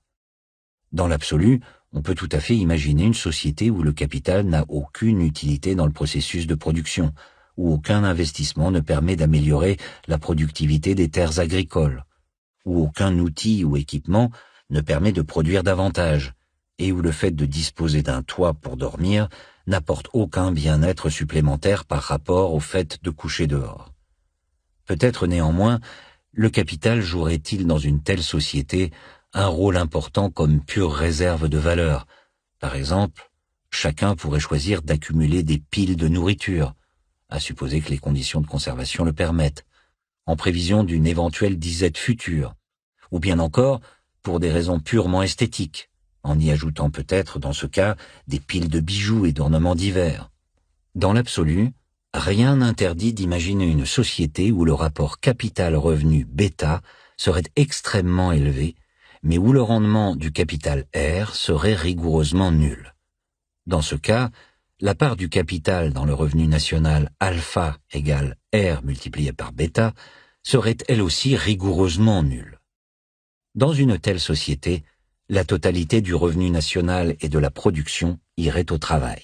Dans l'absolu, on peut tout à fait imaginer une société où le capital n'a aucune utilité dans le processus de production, où aucun investissement ne permet d'améliorer la productivité des terres agricoles, où aucun outil ou équipement ne permet de produire davantage, et où le fait de disposer d'un toit pour dormir n'apporte aucun bien-être supplémentaire par rapport au fait de coucher dehors. Peut-être néanmoins, le capital jouerait-il dans une telle société un rôle important comme pure réserve de valeur. Par exemple, chacun pourrait choisir d'accumuler des piles de nourriture, à supposer que les conditions de conservation le permettent, en prévision d'une éventuelle disette future, ou bien encore pour des raisons purement esthétiques, en y ajoutant peut-être dans ce cas des piles de bijoux et d'ornements divers. Dans l'absolu, rien n'interdit d'imaginer une société où le rapport capital-revenu bêta serait extrêmement élevé, mais où le rendement du capital R serait rigoureusement nul. Dans ce cas, la part du capital dans le revenu national alpha égale R multiplié par bêta serait elle aussi rigoureusement nulle. Dans une telle société, la totalité du revenu national et de la production irait au travail.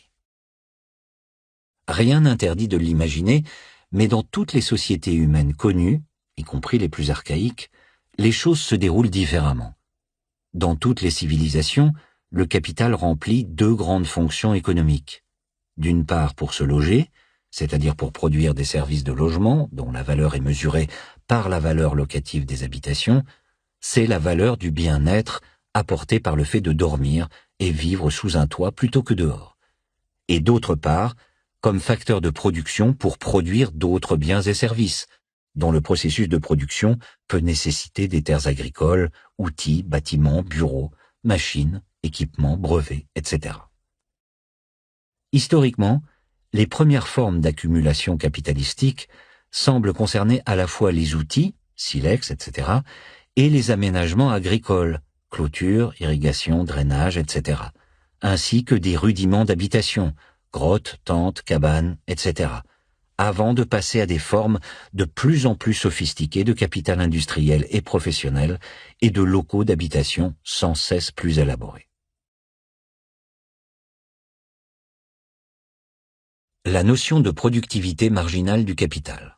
Rien n'interdit de l'imaginer, mais dans toutes les sociétés humaines connues, y compris les plus archaïques, les choses se déroulent différemment. Dans toutes les civilisations, le capital remplit deux grandes fonctions économiques. D'une part pour se loger, c'est-à-dire pour produire des services de logement dont la valeur est mesurée par la valeur locative des habitations, c'est la valeur du bien-être apporté par le fait de dormir et vivre sous un toit plutôt que dehors. Et d'autre part, comme facteur de production pour produire d'autres biens et services, dont le processus de production peut nécessiter des terres agricoles, outils, bâtiments, bureaux, machines, équipements, brevets, etc. Historiquement, les premières formes d'accumulation capitalistique semblent concerner à la fois les outils, silex, etc., et les aménagements agricoles, clôtures, irrigation, drainage, etc., ainsi que des rudiments d'habitation, grottes, tentes, cabanes, etc., avant de passer à des formes de plus en plus sophistiquées de capital industriel et professionnel et de locaux d'habitation sans cesse plus élaborés. La notion de productivité marginale du capital.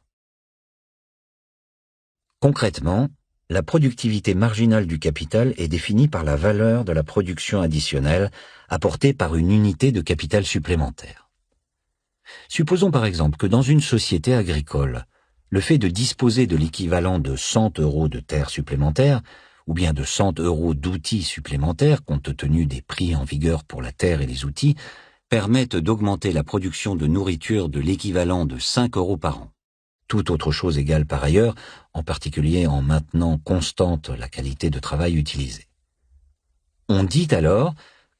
Concrètement, la productivité marginale du capital est définie par la valeur de la production additionnelle apportée par une unité de capital supplémentaire. Supposons par exemple que dans une société agricole, le fait de disposer de l'équivalent de 100 € de terres supplémentaires ou bien de 100 € d'outils supplémentaires compte tenu des prix en vigueur pour la terre et les outils permettent d'augmenter la production de nourriture de l'équivalent de 5 € par an. Toute autre chose égale par ailleurs, en particulier en maintenant constante la qualité de travail utilisée. On dit alors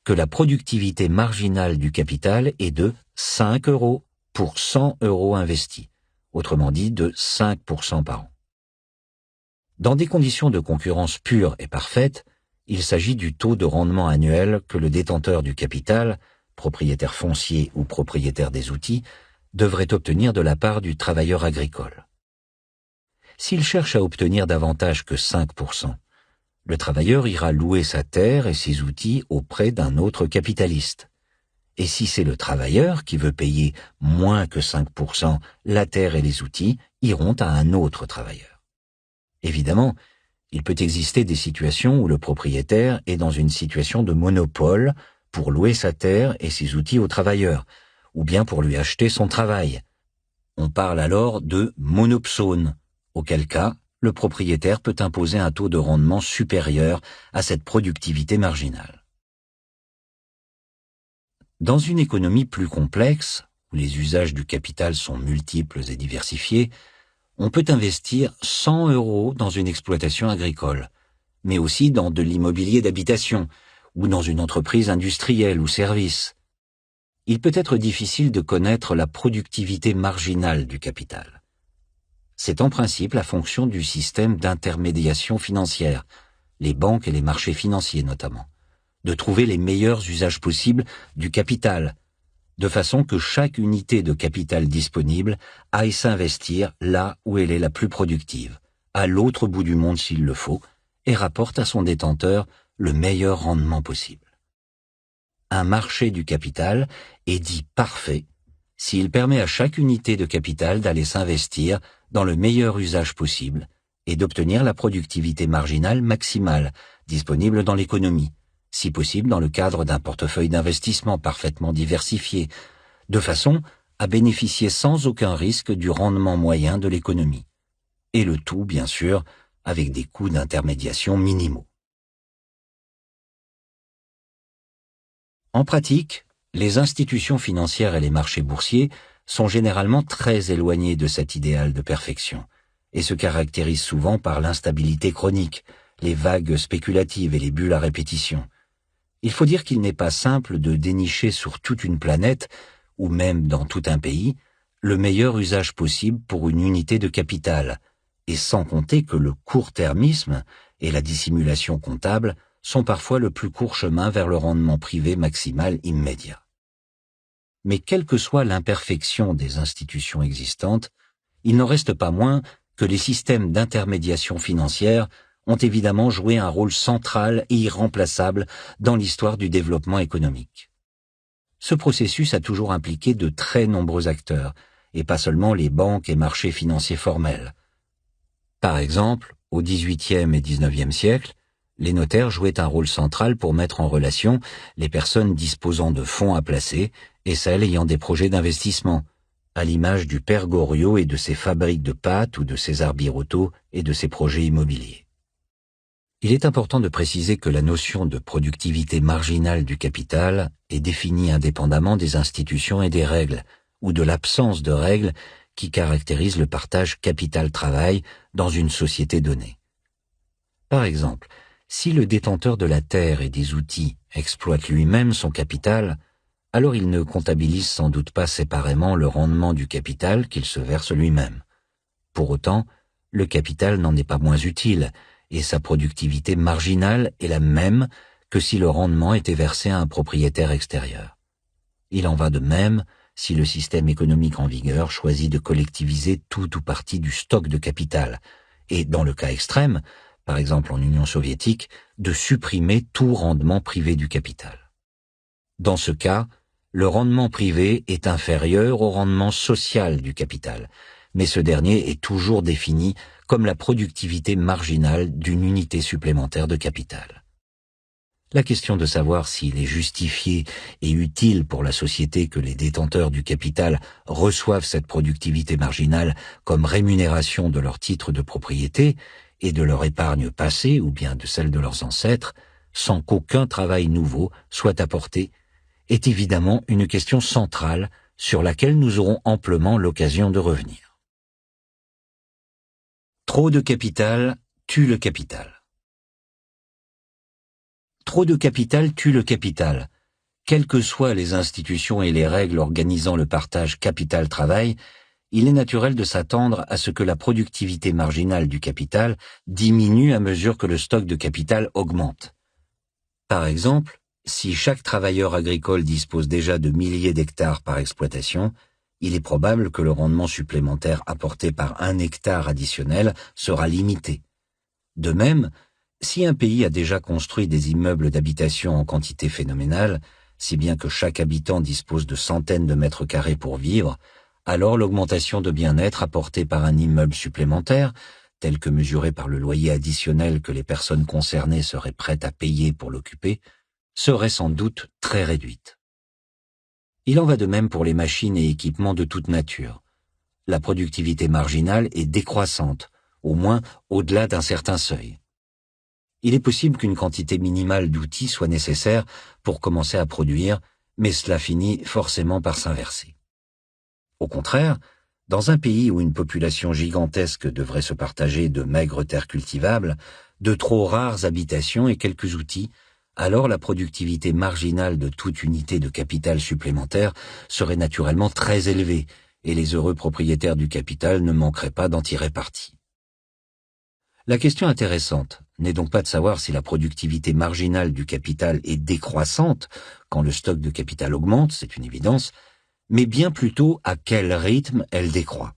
que la productivité marginale du capital est de 5 € pour 100 € investis, autrement dit de 5% par an. Dans des conditions de concurrence pure et parfaite, il s'agit du taux de rendement annuel que le détenteur du capital, propriétaire foncier ou propriétaire des outils, devrait obtenir de la part du travailleur agricole. S'il cherche à obtenir davantage que 5%, le travailleur ira louer sa terre et ses outils auprès d'un autre capitaliste. Et si c'est le travailleur qui veut payer moins que 5%, la terre et les outils iront à un autre travailleur. Évidemment, il peut exister des situations où le propriétaire est dans une situation de monopole pour louer sa terre et ses outils au travailleur, ou bien pour lui acheter son travail. On parle alors de monopsone, auquel cas, le propriétaire peut imposer un taux de rendement supérieur à cette productivité marginale. Dans une économie plus complexe, où les usages du capital sont multiples et diversifiés, on peut investir 100 € dans une exploitation agricole, mais aussi dans de l'immobilier d'habitation, ou dans une entreprise industrielle ou service. Il peut être difficile de connaître la productivité marginale du capital. C'est en principe la fonction du système d'intermédiation financière, les banques et les marchés financiers notamment, de trouver les meilleurs usages possibles du capital, de façon que chaque unité de capital disponible aille s'investir là où elle est la plus productive, à l'autre bout du monde s'il le faut, et rapporte à son détenteur le meilleur rendement possible. Un marché du capital est dit parfait s'il permet à chaque unité de capital d'aller s'investir dans le meilleur usage possible et d'obtenir la productivité marginale maximale disponible dans l'économie, si possible dans le cadre d'un portefeuille d'investissement parfaitement diversifié, de façon à bénéficier sans aucun risque du rendement moyen de l'économie. Et le tout, bien sûr, avec des coûts d'intermédiation minimaux. En pratique, les institutions financières et les marchés boursiers sont généralement très éloignés de cet idéal de perfection et se caractérisent souvent par l'instabilité chronique, les vagues spéculatives et les bulles à répétition. Il faut dire qu'il n'est pas simple de dénicher sur toute une planète, ou même dans tout un pays, le meilleur usage possible pour une unité de capital, et sans compter que le court-termisme et la dissimulation comptable sont parfois le plus court chemin vers le rendement privé maximal immédiat. Mais quelle que soit l'imperfection des institutions existantes, il n'en reste pas moins que les systèmes d'intermédiation financière ont évidemment joué un rôle central et irremplaçable dans l'histoire du développement économique. Ce processus a toujours impliqué de très nombreux acteurs, et pas seulement les banques et marchés financiers formels. Par exemple, au XVIIIe et XIXe siècle, les notaires jouaient un rôle central pour mettre en relation les personnes disposant de fonds à placer et celles ayant des projets d'investissement, à l'image du père Goriot et de ses fabriques de pâtes ou de César Birotteau et de ses projets immobiliers. Il est important de préciser que la notion de productivité marginale du capital est définie indépendamment des institutions et des règles, ou de l'absence de règles qui caractérisent le partage capital-travail dans une société donnée. Par exemple, si le détenteur de la terre et des outils exploite lui-même son capital, alors il ne comptabilise sans doute pas séparément le rendement du capital qu'il se verse lui-même. Pour autant, le capital n'en est pas moins utile, et sa productivité marginale est la même que si le rendement était versé à un propriétaire extérieur. Il en va de même si le système économique en vigueur choisit de collectiviser tout ou partie du stock de capital, et dans le cas extrême, par exemple en Union soviétique, de supprimer tout rendement privé du capital. Dans ce cas, le rendement privé est inférieur au rendement social du capital, mais ce dernier est toujours défini comme la productivité marginale d'une unité supplémentaire de capital. La question de savoir s'il est justifié et utile pour la société que les détenteurs du capital reçoivent cette productivité marginale comme rémunération de leur titre de propriété et de leur épargne passée ou bien de celle de leurs ancêtres, sans qu'aucun travail nouveau soit apporté, est évidemment une question centrale sur laquelle nous aurons amplement l'occasion de revenir. Trop de capital tue le capital. Trop de capital tue le capital. Quelles que soient les institutions et les règles organisant le partage capital-travail, il est naturel de s'attendre à ce que la productivité marginale du capital diminue à mesure que le stock de capital augmente. Par exemple, si chaque travailleur agricole dispose déjà de milliers d'hectares par exploitation, il est probable que le rendement supplémentaire apporté par un hectare additionnel sera limité. De même, si un pays a déjà construit des immeubles d'habitation en quantité phénoménale, si bien que chaque habitant dispose de centaines de mètres carrés pour vivre, alors l'augmentation de bien-être apportée par un immeuble supplémentaire, tel que mesuré par le loyer additionnel que les personnes concernées seraient prêtes à payer pour l'occuper, serait sans doute très réduite. Il en va de même pour les machines et équipements de toute nature. La productivité marginale est décroissante, au moins au-delà d'un certain seuil. Il est possible qu'une quantité minimale d'outils soit nécessaire pour commencer à produire, mais cela finit forcément par s'inverser. Au contraire, dans un pays où une population gigantesque devrait se partager de maigres terres cultivables, de trop rares habitations et quelques outils, alors la productivité marginale de toute unité de capital supplémentaire serait naturellement très élevée, et les heureux propriétaires du capital ne manqueraient pas d'en tirer parti. La question intéressante n'est donc pas de savoir si la productivité marginale du capital est décroissante quand le stock de capital augmente, c'est une évidence, mais bien plutôt à quel rythme elle décroît.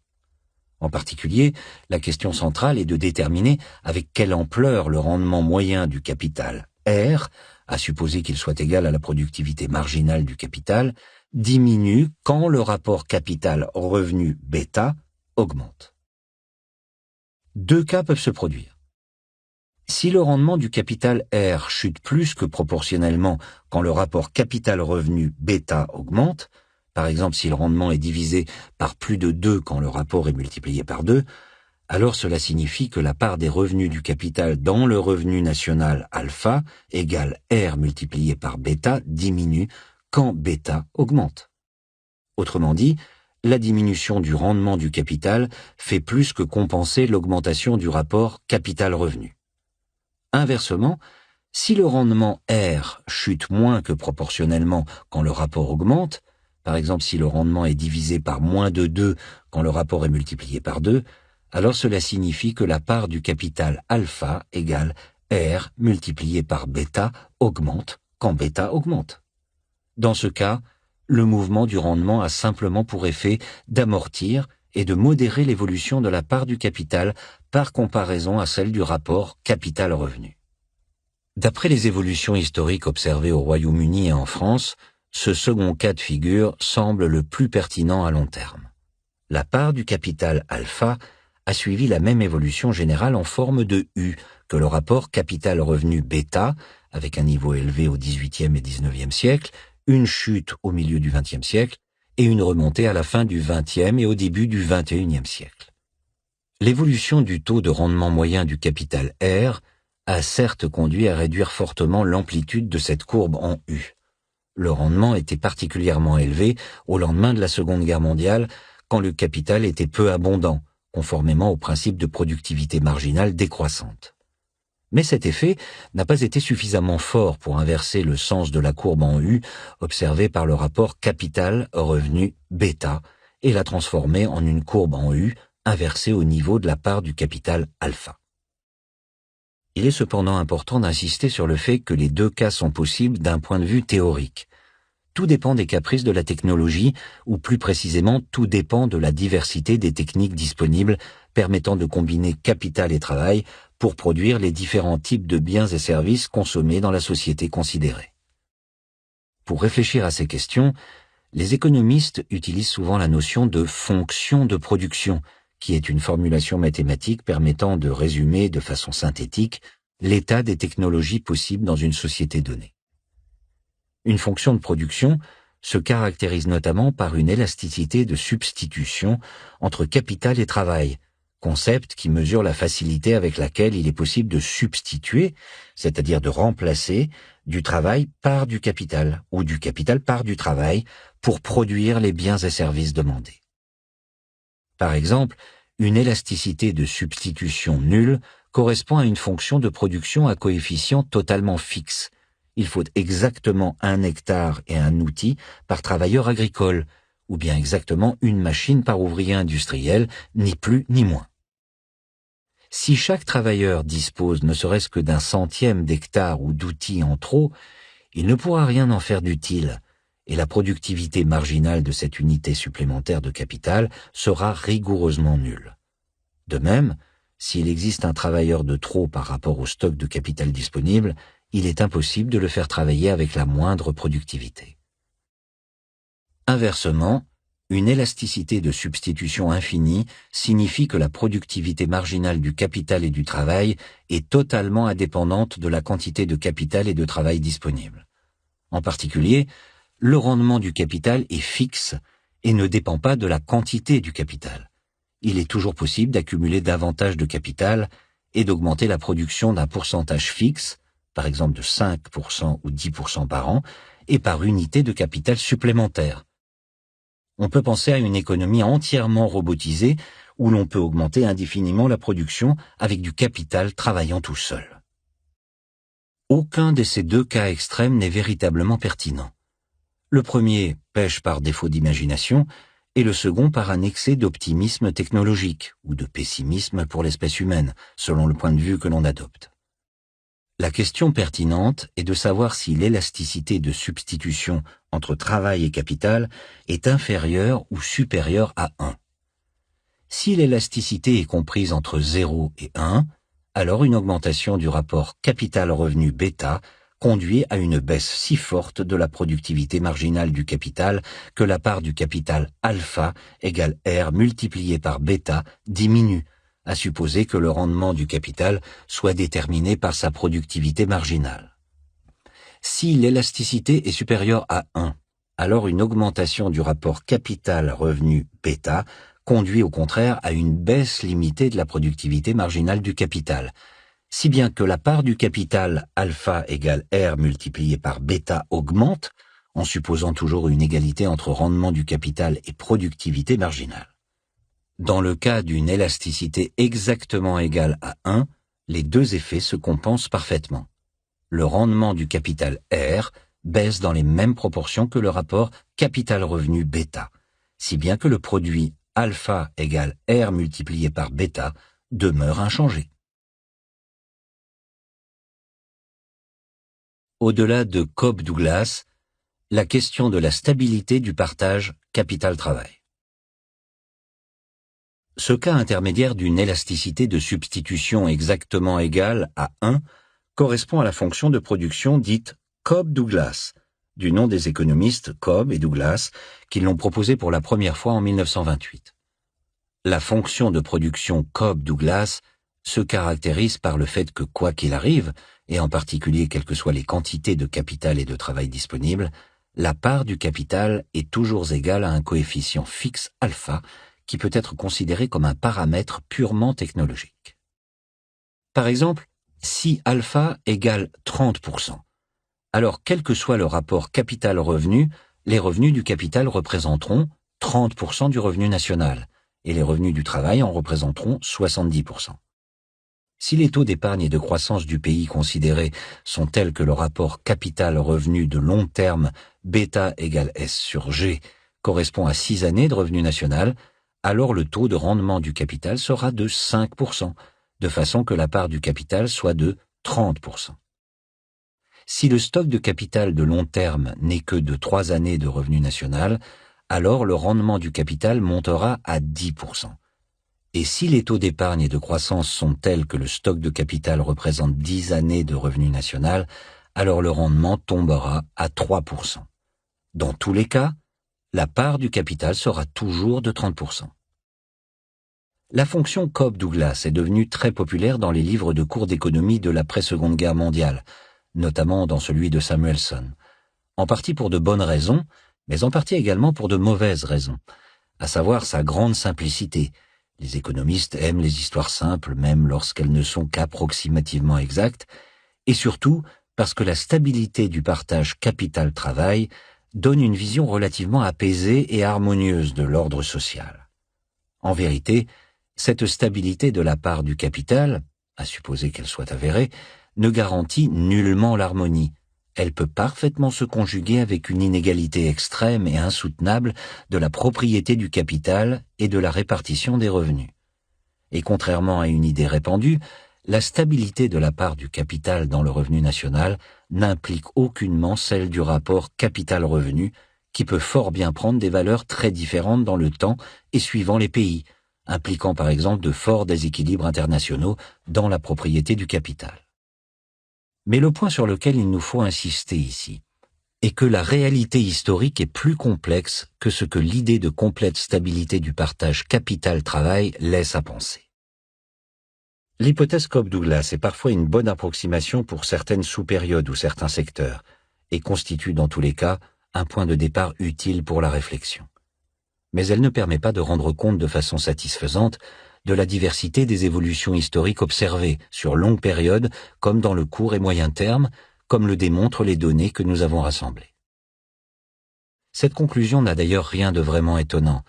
En particulier, la question centrale est de déterminer avec quelle ampleur le rendement moyen du capital R, à supposer qu'il soit égal à la productivité marginale du capital, diminue quand le rapport capital-revenu bêta augmente. Deux cas peuvent se produire. Si le rendement du capital R chute plus que proportionnellement quand le rapport capital-revenu bêta augmente, par exemple si le rendement est divisé par plus de 2 quand le rapport est multiplié par 2, alors cela signifie que la part des revenus du capital dans le revenu national alpha égale R multiplié par bêta diminue quand bêta augmente. Autrement dit, la diminution du rendement du capital fait plus que compenser l'augmentation du rapport capital-revenu. Inversement, si le rendement R chute moins que proportionnellement quand le rapport augmente, par exemple si le rendement est divisé par moins de 2 quand le rapport est multiplié par 2, alors cela signifie que la part du capital alpha égale R multiplié par bêta augmente quand bêta augmente. Dans ce cas, le mouvement du rendement a simplement pour effet d'amortir et de modérer l'évolution de la part du capital par comparaison à celle du rapport capital-revenu. D'après les évolutions historiques observées au Royaume-Uni et en France, ce second cas de figure semble le plus pertinent à long terme. La part du capital alpha a suivi la même évolution générale en forme de U que le rapport capital-revenu bêta, avec un niveau élevé au XVIIIe et XIXe siècle, une chute au milieu du XXe siècle et une remontée à la fin du XXe et au début du XXIe siècle. L'évolution du taux de rendement moyen du capital R a certes conduit à réduire fortement l'amplitude de cette courbe en U. Le rendement était particulièrement élevé au lendemain de la Seconde Guerre mondiale, quand le capital était peu abondant, conformément au principe de productivité marginale décroissante. Mais cet effet n'a pas été suffisamment fort pour inverser le sens de la courbe en U observée par le rapport capital-revenu bêta et la transformer en une courbe en U inversée au niveau de la part du capital alpha. Il est cependant important d'insister sur le fait que les deux cas sont possibles d'un point de vue théorique. Tout dépend des caprices de la technologie, ou plus précisément, tout dépend de la diversité des techniques disponibles permettant de combiner capital et travail pour produire les différents types de biens et services consommés dans la société considérée. Pour réfléchir à ces questions, les économistes utilisent souvent la notion de fonction de production, qui est une formulation mathématique permettant de résumer de façon synthétique l'état des technologies possibles dans une société donnée. Une fonction de production se caractérise notamment par une élasticité de substitution entre capital et travail, concept qui mesure la facilité avec laquelle il est possible de substituer, c'est-à-dire de remplacer, du travail par du capital ou du capital par du travail pour produire les biens et services demandés. Par exemple, une élasticité de substitution nulle correspond à une fonction de production à coefficient totalement fixe. Il faut exactement 1 hectare et un outil par travailleur agricole, ou bien exactement une machine par ouvrier industriel, ni plus ni moins. Si chaque travailleur dispose ne serait-ce que d'un centième d'hectare ou d'outils en trop, il ne pourra rien en faire d'utile, et la productivité marginale de cette unité supplémentaire de capital sera rigoureusement nulle. De même, s'il existe un travailleur de trop par rapport au stock de capital disponible, il est impossible de le faire travailler avec la moindre productivité. Inversement, une élasticité de substitution infinie signifie que la productivité marginale du capital et du travail est totalement indépendante de la quantité de capital et de travail disponible. En particulier, le rendement du capital est fixe et ne dépend pas de la quantité du capital. Il est toujours possible d'accumuler davantage de capital et d'augmenter la production d'un pourcentage fixe, par exemple de 5% ou 10% par an, et par unité de capital supplémentaire. On peut penser à une économie entièrement robotisée où l'on peut augmenter indéfiniment la production avec du capital travaillant tout seul. Aucun de ces deux cas extrêmes n'est véritablement pertinent. Le premier pèche par défaut d'imagination et le second par un excès d'optimisme technologique ou de pessimisme pour l'espèce humaine, selon le point de vue que l'on adopte. La question pertinente est de savoir si l'élasticité de substitution entre travail et capital est inférieure ou supérieure à 1. Si l'élasticité est comprise entre 0 et 1, alors une augmentation du rapport capital-revenu bêta conduit à une baisse si forte de la productivité marginale du capital que la part du capital alpha égale R multiplié par bêta diminue, à supposer que le rendement du capital soit déterminé par sa productivité marginale. Si l'élasticité est supérieure à 1, alors une augmentation du rapport capital-revenu bêta conduit au contraire à une baisse limitée de la productivité marginale du capital, si bien que la part du capital alpha égale R multiplié par bêta augmente, en supposant toujours une égalité entre rendement du capital et productivité marginale. Dans le cas d'une élasticité exactement égale à 1, les deux effets se compensent parfaitement. Le rendement du capital R baisse dans les mêmes proportions que le rapport capital-revenu bêta, si bien que le produit alpha égale R multiplié par bêta demeure inchangé. Au-delà de Cobb-Douglas, la question de la stabilité du partage capital-travail. Ce cas intermédiaire d'une élasticité de substitution exactement égale à 1 correspond à la fonction de production dite Cobb-Douglas, du nom des économistes Cobb et Douglas qui l'ont proposée pour la première fois en 1928. La fonction de production Cobb-Douglas se caractérise par le fait que quoi qu'il arrive, et en particulier quelles que soient les quantités de capital et de travail disponibles, la part du capital est toujours égale à un coefficient fixe alpha qui peut être considéré comme un paramètre purement technologique. Par exemple, si alpha égale 30%, alors quel que soit le rapport capital-revenu, les revenus du capital représenteront 30% du revenu national, et les revenus du travail en représenteront 70%. Si les taux d'épargne et de croissance du pays considérés sont tels que le rapport capital-revenu de long terme bêta égale S sur G correspond à 6 années de revenu national, alors le taux de rendement du capital sera de 5%, de façon que la part du capital soit de 30%. Si le stock de capital de long terme n'est que de 3 années de revenu national, alors le rendement du capital montera à 10%. Et si les taux d'épargne et de croissance sont tels que le stock de capital représente 10 années de revenu national, alors le rendement tombera à 3%. Dans tous les cas, la part du capital sera toujours de 30%. La fonction Cobb-Douglas est devenue très populaire dans les livres de cours d'économie de l'après-Seconde Guerre mondiale, notamment dans celui de Samuelson, en partie pour de bonnes raisons, mais en partie également pour de mauvaises raisons, à savoir sa grande simplicité. Les économistes aiment les histoires simples, même lorsqu'elles ne sont qu'approximativement exactes, et surtout parce que la stabilité du partage capital-travail donne une vision relativement apaisée et harmonieuse de l'ordre social. En vérité, cette stabilité de la part du capital, à supposer qu'elle soit avérée, ne garantit nullement l'harmonie. Elle peut parfaitement se conjuguer avec une inégalité extrême et insoutenable de la propriété du capital et de la répartition des revenus. Et contrairement à une idée répandue, la stabilité de la part du capital dans le revenu national n'implique aucunement celle du rapport capital-revenu, qui peut fort bien prendre des valeurs très différentes dans le temps et suivant les pays, impliquant par exemple de forts déséquilibres internationaux dans la propriété du capital. Mais le point sur lequel il nous faut insister ici est que la réalité historique est plus complexe que ce que l'idée de complète stabilité du partage capital-travail laisse à penser. L'hypothèse Cobb-Douglas est parfois une bonne approximation pour certaines sous-périodes ou certains secteurs, et constitue dans tous les cas un point de départ utile pour la réflexion. Mais elle ne permet pas de rendre compte de façon satisfaisante de la diversité des évolutions historiques observées sur longue période comme dans le court et moyen terme, comme le démontrent les données que nous avons rassemblées. Cette conclusion n'a d'ailleurs rien de vraiment étonnant,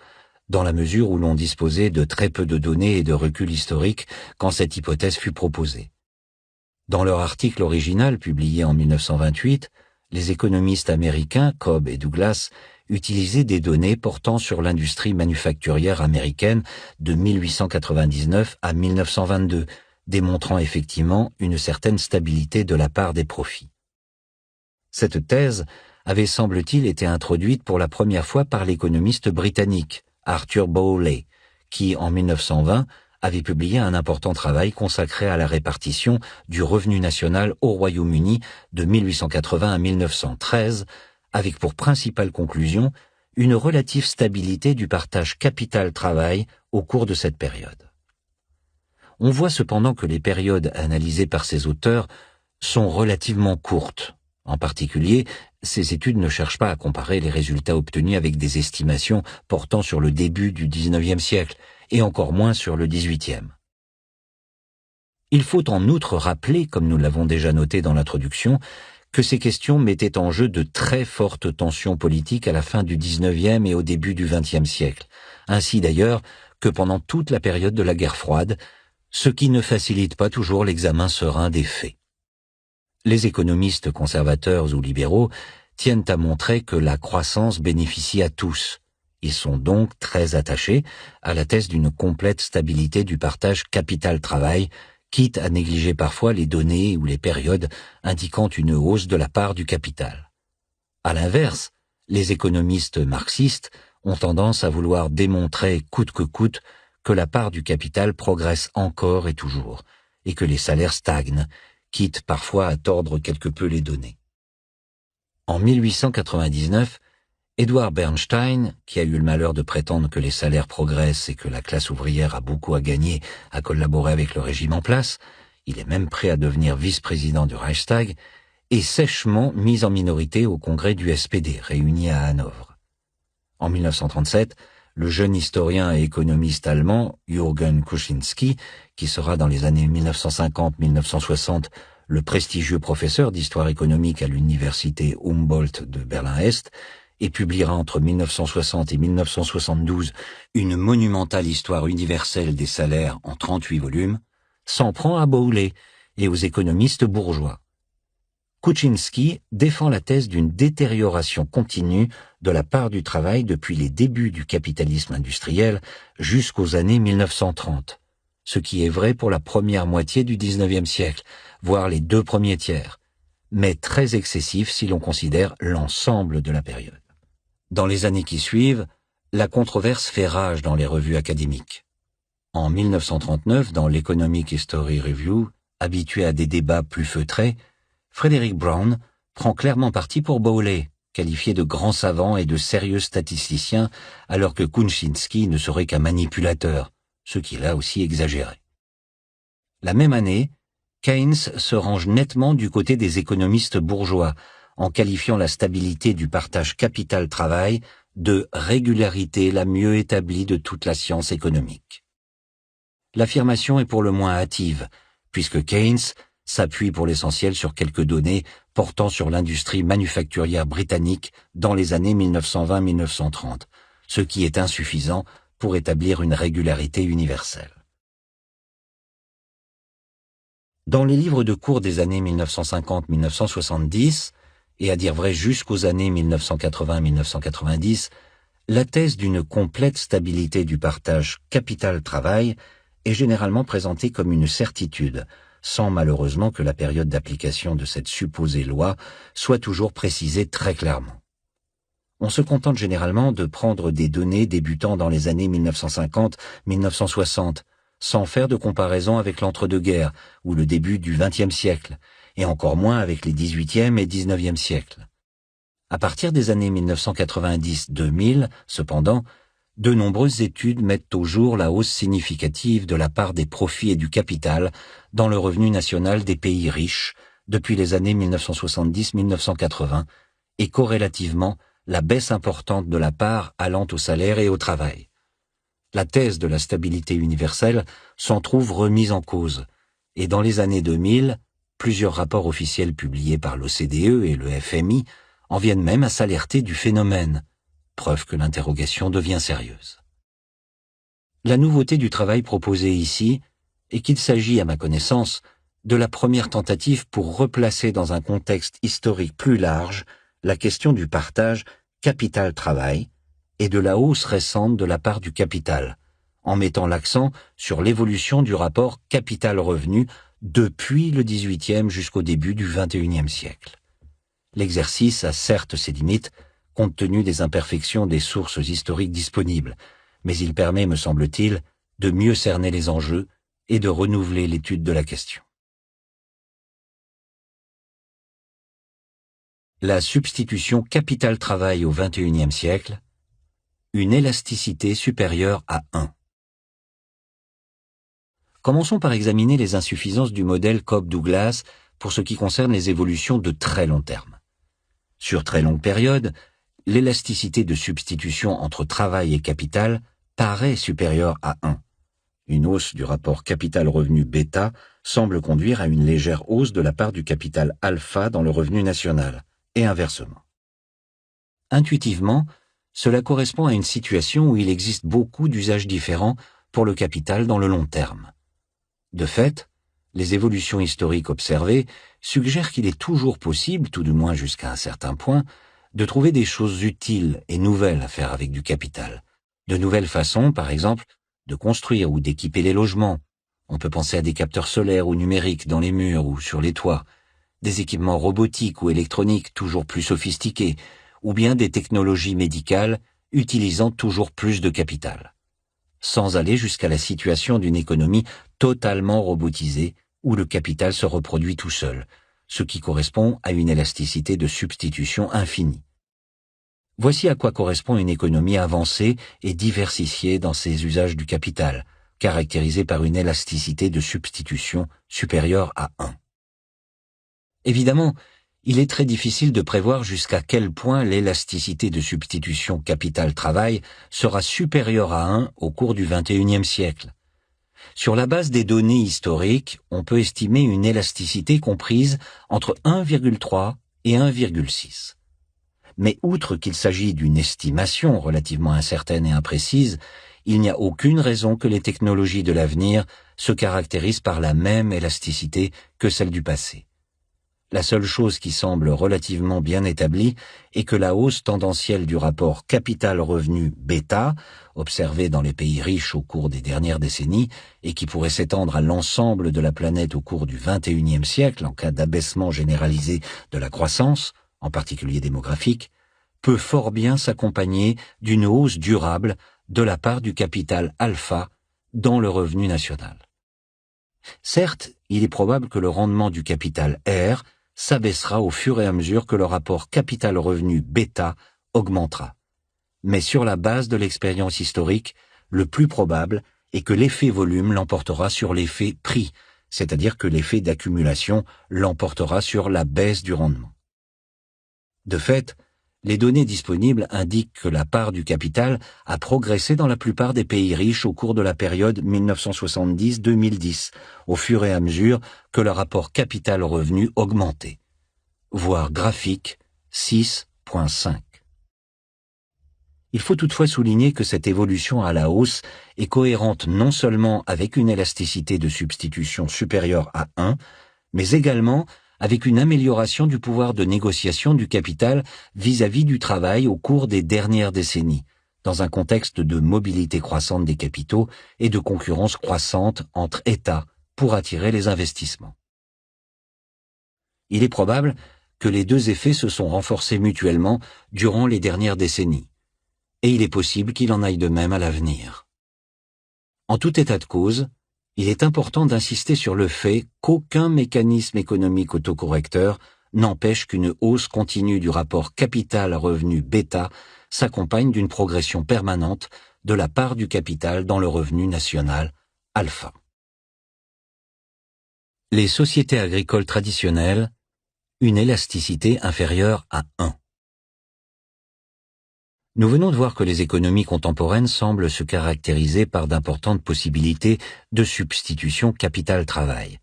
dans la mesure où l'on disposait de très peu de données et de recul historique quand cette hypothèse fut proposée. Dans leur article original publié en 1928, les économistes américains Cobb et Douglas utilisaient des données portant sur l'industrie manufacturière américaine de 1899 à 1922, démontrant effectivement une certaine stabilité de la part des profits. Cette thèse avait, semble-t-il, été introduite pour la première fois par l'économiste britannique Arthur Bowley, qui, en 1920, avait publié un important travail consacré à la répartition du revenu national au Royaume-Uni de 1880 à 1913, avec pour principale conclusion une relative stabilité du partage capital-travail au cours de cette période. On voit cependant que les périodes analysées par ces auteurs sont relativement courtes. En particulier, ces études ne cherchent pas à comparer les résultats obtenus avec des estimations portant sur le début du XIXe siècle, et encore moins sur le XVIIIe. Il faut en outre rappeler, comme nous l'avons déjà noté dans l'introduction, que ces questions mettaient en jeu de très fortes tensions politiques à la fin du XIXe et au début du XXe siècle, ainsi d'ailleurs que pendant toute la période de la guerre froide, ce qui ne facilite pas toujours l'examen serein des faits. Les économistes conservateurs ou libéraux tiennent à montrer que la croissance bénéficie à tous. Ils sont donc très attachés à la thèse d'une complète stabilité du partage capital-travail, quitte à négliger parfois les données ou les périodes indiquant une hausse de la part du capital. À l'inverse, les économistes marxistes ont tendance à vouloir démontrer coûte que coûte que la part du capital progresse encore et toujours, et que les salaires stagnent, quitte parfois à tordre quelque peu les données. En 1899, Edward Bernstein, qui a eu le malheur de prétendre que les salaires progressent et que la classe ouvrière a beaucoup à gagner à collaborer avec le régime en place, il est même prêt à devenir vice-président du Reichstag, est sèchement mis en minorité au congrès du SPD, réuni à Hanovre. En 1937, le jeune historien et économiste allemand Jürgen Kuczynski, qui sera dans les années 1950-1960 le prestigieux professeur d'histoire économique à l'université Humboldt de Berlin-Est, et publiera entre 1960 et 1972 une monumentale histoire universelle des salaires en 38 volumes, s'en prend à Bowley et aux économistes bourgeois. Kuczynski défend la thèse d'une détérioration continue de la part du travail depuis les débuts du capitalisme industriel jusqu'aux années 1930, ce qui est vrai pour la première moitié du XIXe siècle, voire les 2 premiers tiers, mais très excessif si l'on considère l'ensemble de la période. Dans les années qui suivent, la controverse fait rage dans les revues académiques. En 1939, dans l'Economic History Review, habitué à des débats plus feutrés, Frederick Brown prend clairement parti pour Bowley, qualifiés de grands savants et de sérieux statisticiens, alors que Kuczynski ne serait qu'un manipulateur, ce qui est là aussi exagéré. La même année, Keynes se range nettement du côté des économistes bourgeois, en qualifiant la stabilité du partage capital-travail de régularité la mieux établie de toute la science économique. L'affirmation est pour le moins hâtive, puisque Keynes s'appuie pour l'essentiel sur quelques données portant sur l'industrie manufacturière britannique dans les années 1920-1930, ce qui est insuffisant pour établir une régularité universelle. Dans les livres de cours des années 1950-1970, et à dire vrai jusqu'aux années 1980-1990, la thèse d'une complète stabilité du partage capital-travail est généralement présentée comme une certitude, sans malheureusement que la période d'application de cette supposée loi soit toujours précisée très clairement. On se contente généralement de prendre des données débutant dans les années 1950-1960, sans faire de comparaison avec l'entre-deux-guerres ou le début du XXe siècle, et encore moins avec les XVIIIe et XIXe siècles. À partir des années 1990-2000, cependant, de nombreuses études mettent au jour la hausse significative de la part des profits et du capital dans le revenu national des pays riches depuis les années 1970-1980 et corrélativement la baisse importante de la part allant au salaire et au travail. La thèse de la stabilité universelle s'en trouve remise en cause, et dans les années 2000, plusieurs rapports officiels publiés par l'OCDE et le FMI en viennent même à s'alerter du phénomène, preuve que l'interrogation devient sérieuse. La nouveauté du travail proposé ici est qu'il s'agit, à ma connaissance, de la première tentative pour replacer dans un contexte historique plus large la question du partage capital-travail et de la hausse récente de la part du capital, en mettant l'accent sur l'évolution du rapport capital-revenu depuis le XVIIIe jusqu'au début du XXIe siècle. L'exercice a certes ses limites, compte tenu des imperfections des sources historiques disponibles, mais il permet, me semble-t-il, de mieux cerner les enjeux et de renouveler l'étude de la question. La substitution capital-travail au XXIe siècle, une élasticité supérieure à 1. Commençons par examiner les insuffisances du modèle Cobb-Douglas pour ce qui concerne les évolutions de très long terme. Sur très longue période, l'élasticité de substitution entre travail et capital paraît supérieure à 1. Une hausse du rapport capital-revenu bêta semble conduire à une légère hausse de la part du capital alpha dans le revenu national, et inversement. Intuitivement, cela correspond à une situation où il existe beaucoup d'usages différents pour le capital dans le long terme. De fait, les évolutions historiques observées suggèrent qu'il est toujours possible, tout du moins jusqu'à un certain point, de trouver des choses utiles et nouvelles à faire avec du capital. De nouvelles façons, par exemple, de construire ou d'équiper les logements. On peut penser à des capteurs solaires ou numériques dans les murs ou sur les toits, des équipements robotiques ou électroniques toujours plus sophistiqués, ou bien des technologies médicales utilisant toujours plus de capital, sans aller jusqu'à la situation d'une économie totalement robotisée où le capital se reproduit tout seul, ce qui correspond à une élasticité de substitution infinie. Voici à quoi correspond une économie avancée et diversifiée dans ses usages du capital, caractérisée par une élasticité de substitution supérieure à 1. Évidemment, il est très difficile de prévoir jusqu'à quel point l'élasticité de substitution capital-travail sera supérieure à 1 au cours du XXIe siècle. Sur la base des données historiques, on peut estimer une élasticité comprise entre 1,3 et 1,6. Mais outre qu'il s'agit d'une estimation relativement incertaine et imprécise, il n'y a aucune raison que les technologies de l'avenir se caractérisent par la même élasticité que celle du passé. La seule chose qui semble relativement bien établie est que la hausse tendancielle du rapport capital-revenu bêta, observée dans les pays riches au cours des dernières décennies et qui pourrait s'étendre à l'ensemble de la planète au cours du XXIe siècle en cas d'abaissement généralisé de la croissance, en particulier démographique, peut fort bien s'accompagner d'une hausse durable de la part du capital alpha dans le revenu national. Certes, il est probable que le rendement du capital R s'abaissera au fur et à mesure que le rapport capital-revenu bêta augmentera. Mais sur la base de l'expérience historique, le plus probable est que l'effet volume l'emportera sur l'effet prix, c'est-à-dire que l'effet d'accumulation l'emportera sur la baisse du rendement. De fait, les données disponibles indiquent que la part du capital a progressé dans la plupart des pays riches au cours de la période 1970-2010, au fur et à mesure que le rapport capital-revenu augmentait. Voir graphique 6.5. Il faut toutefois souligner que cette évolution à la hausse est cohérente non seulement avec une élasticité de substitution supérieure à 1, mais également avec une amélioration du pouvoir de négociation du capital vis-à-vis du travail au cours des dernières décennies, dans un contexte de mobilité croissante des capitaux et de concurrence croissante entre États pour attirer les investissements. Il est probable que les deux effets se sont renforcés mutuellement durant les dernières décennies, et il est possible qu'il en aille de même à l'avenir. En tout état de cause, il est important d'insister sur le fait qu'aucun mécanisme économique autocorrecteur n'empêche qu'une hausse continue du rapport capital-revenu bêta s'accompagne d'une progression permanente de la part du capital dans le revenu national alpha. Les sociétés agricoles traditionnelles, une élasticité inférieure à 1. Nous venons de voir que les économies contemporaines semblent se caractériser par d'importantes possibilités de substitution capital-travail.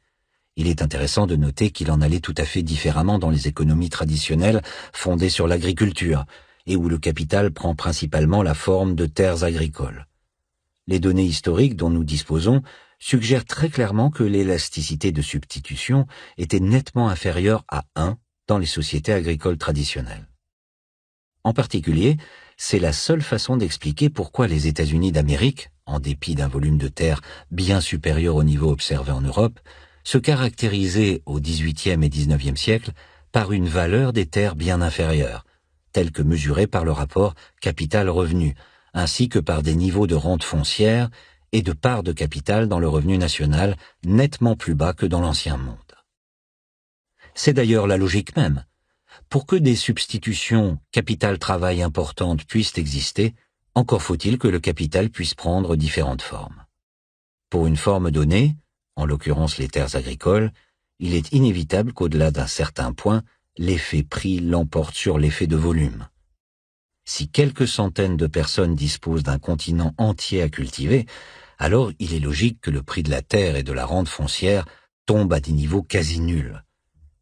Il est intéressant de noter qu'il en allait tout à fait différemment dans les économies traditionnelles fondées sur l'agriculture et où le capital prend principalement la forme de terres agricoles. Les données historiques dont nous disposons suggèrent très clairement que l'élasticité de substitution était nettement inférieure à 1 dans les sociétés agricoles traditionnelles. En particulier, c'est la seule façon d'expliquer pourquoi les États-Unis d'Amérique, en dépit d'un volume de terre bien supérieur au niveau observé en Europe, se caractérisaient au XVIIIe et XIXe siècle par une valeur des terres bien inférieure, telle que mesurée par le rapport capital-revenu, ainsi que par des niveaux de rente foncière et de part de capital dans le revenu national nettement plus bas que dans l'Ancien Monde. C'est d'ailleurs la logique même. Pour que des substitutions capital-travail importantes puissent exister, encore faut-il que le capital puisse prendre différentes formes. Pour une forme donnée, en l'occurrence les terres agricoles, il est inévitable qu'au-delà d'un certain point, l'effet prix l'emporte sur l'effet de volume. Si quelques centaines de personnes disposent d'un continent entier à cultiver, alors il est logique que le prix de la terre et de la rente foncière tombe à des niveaux quasi nuls.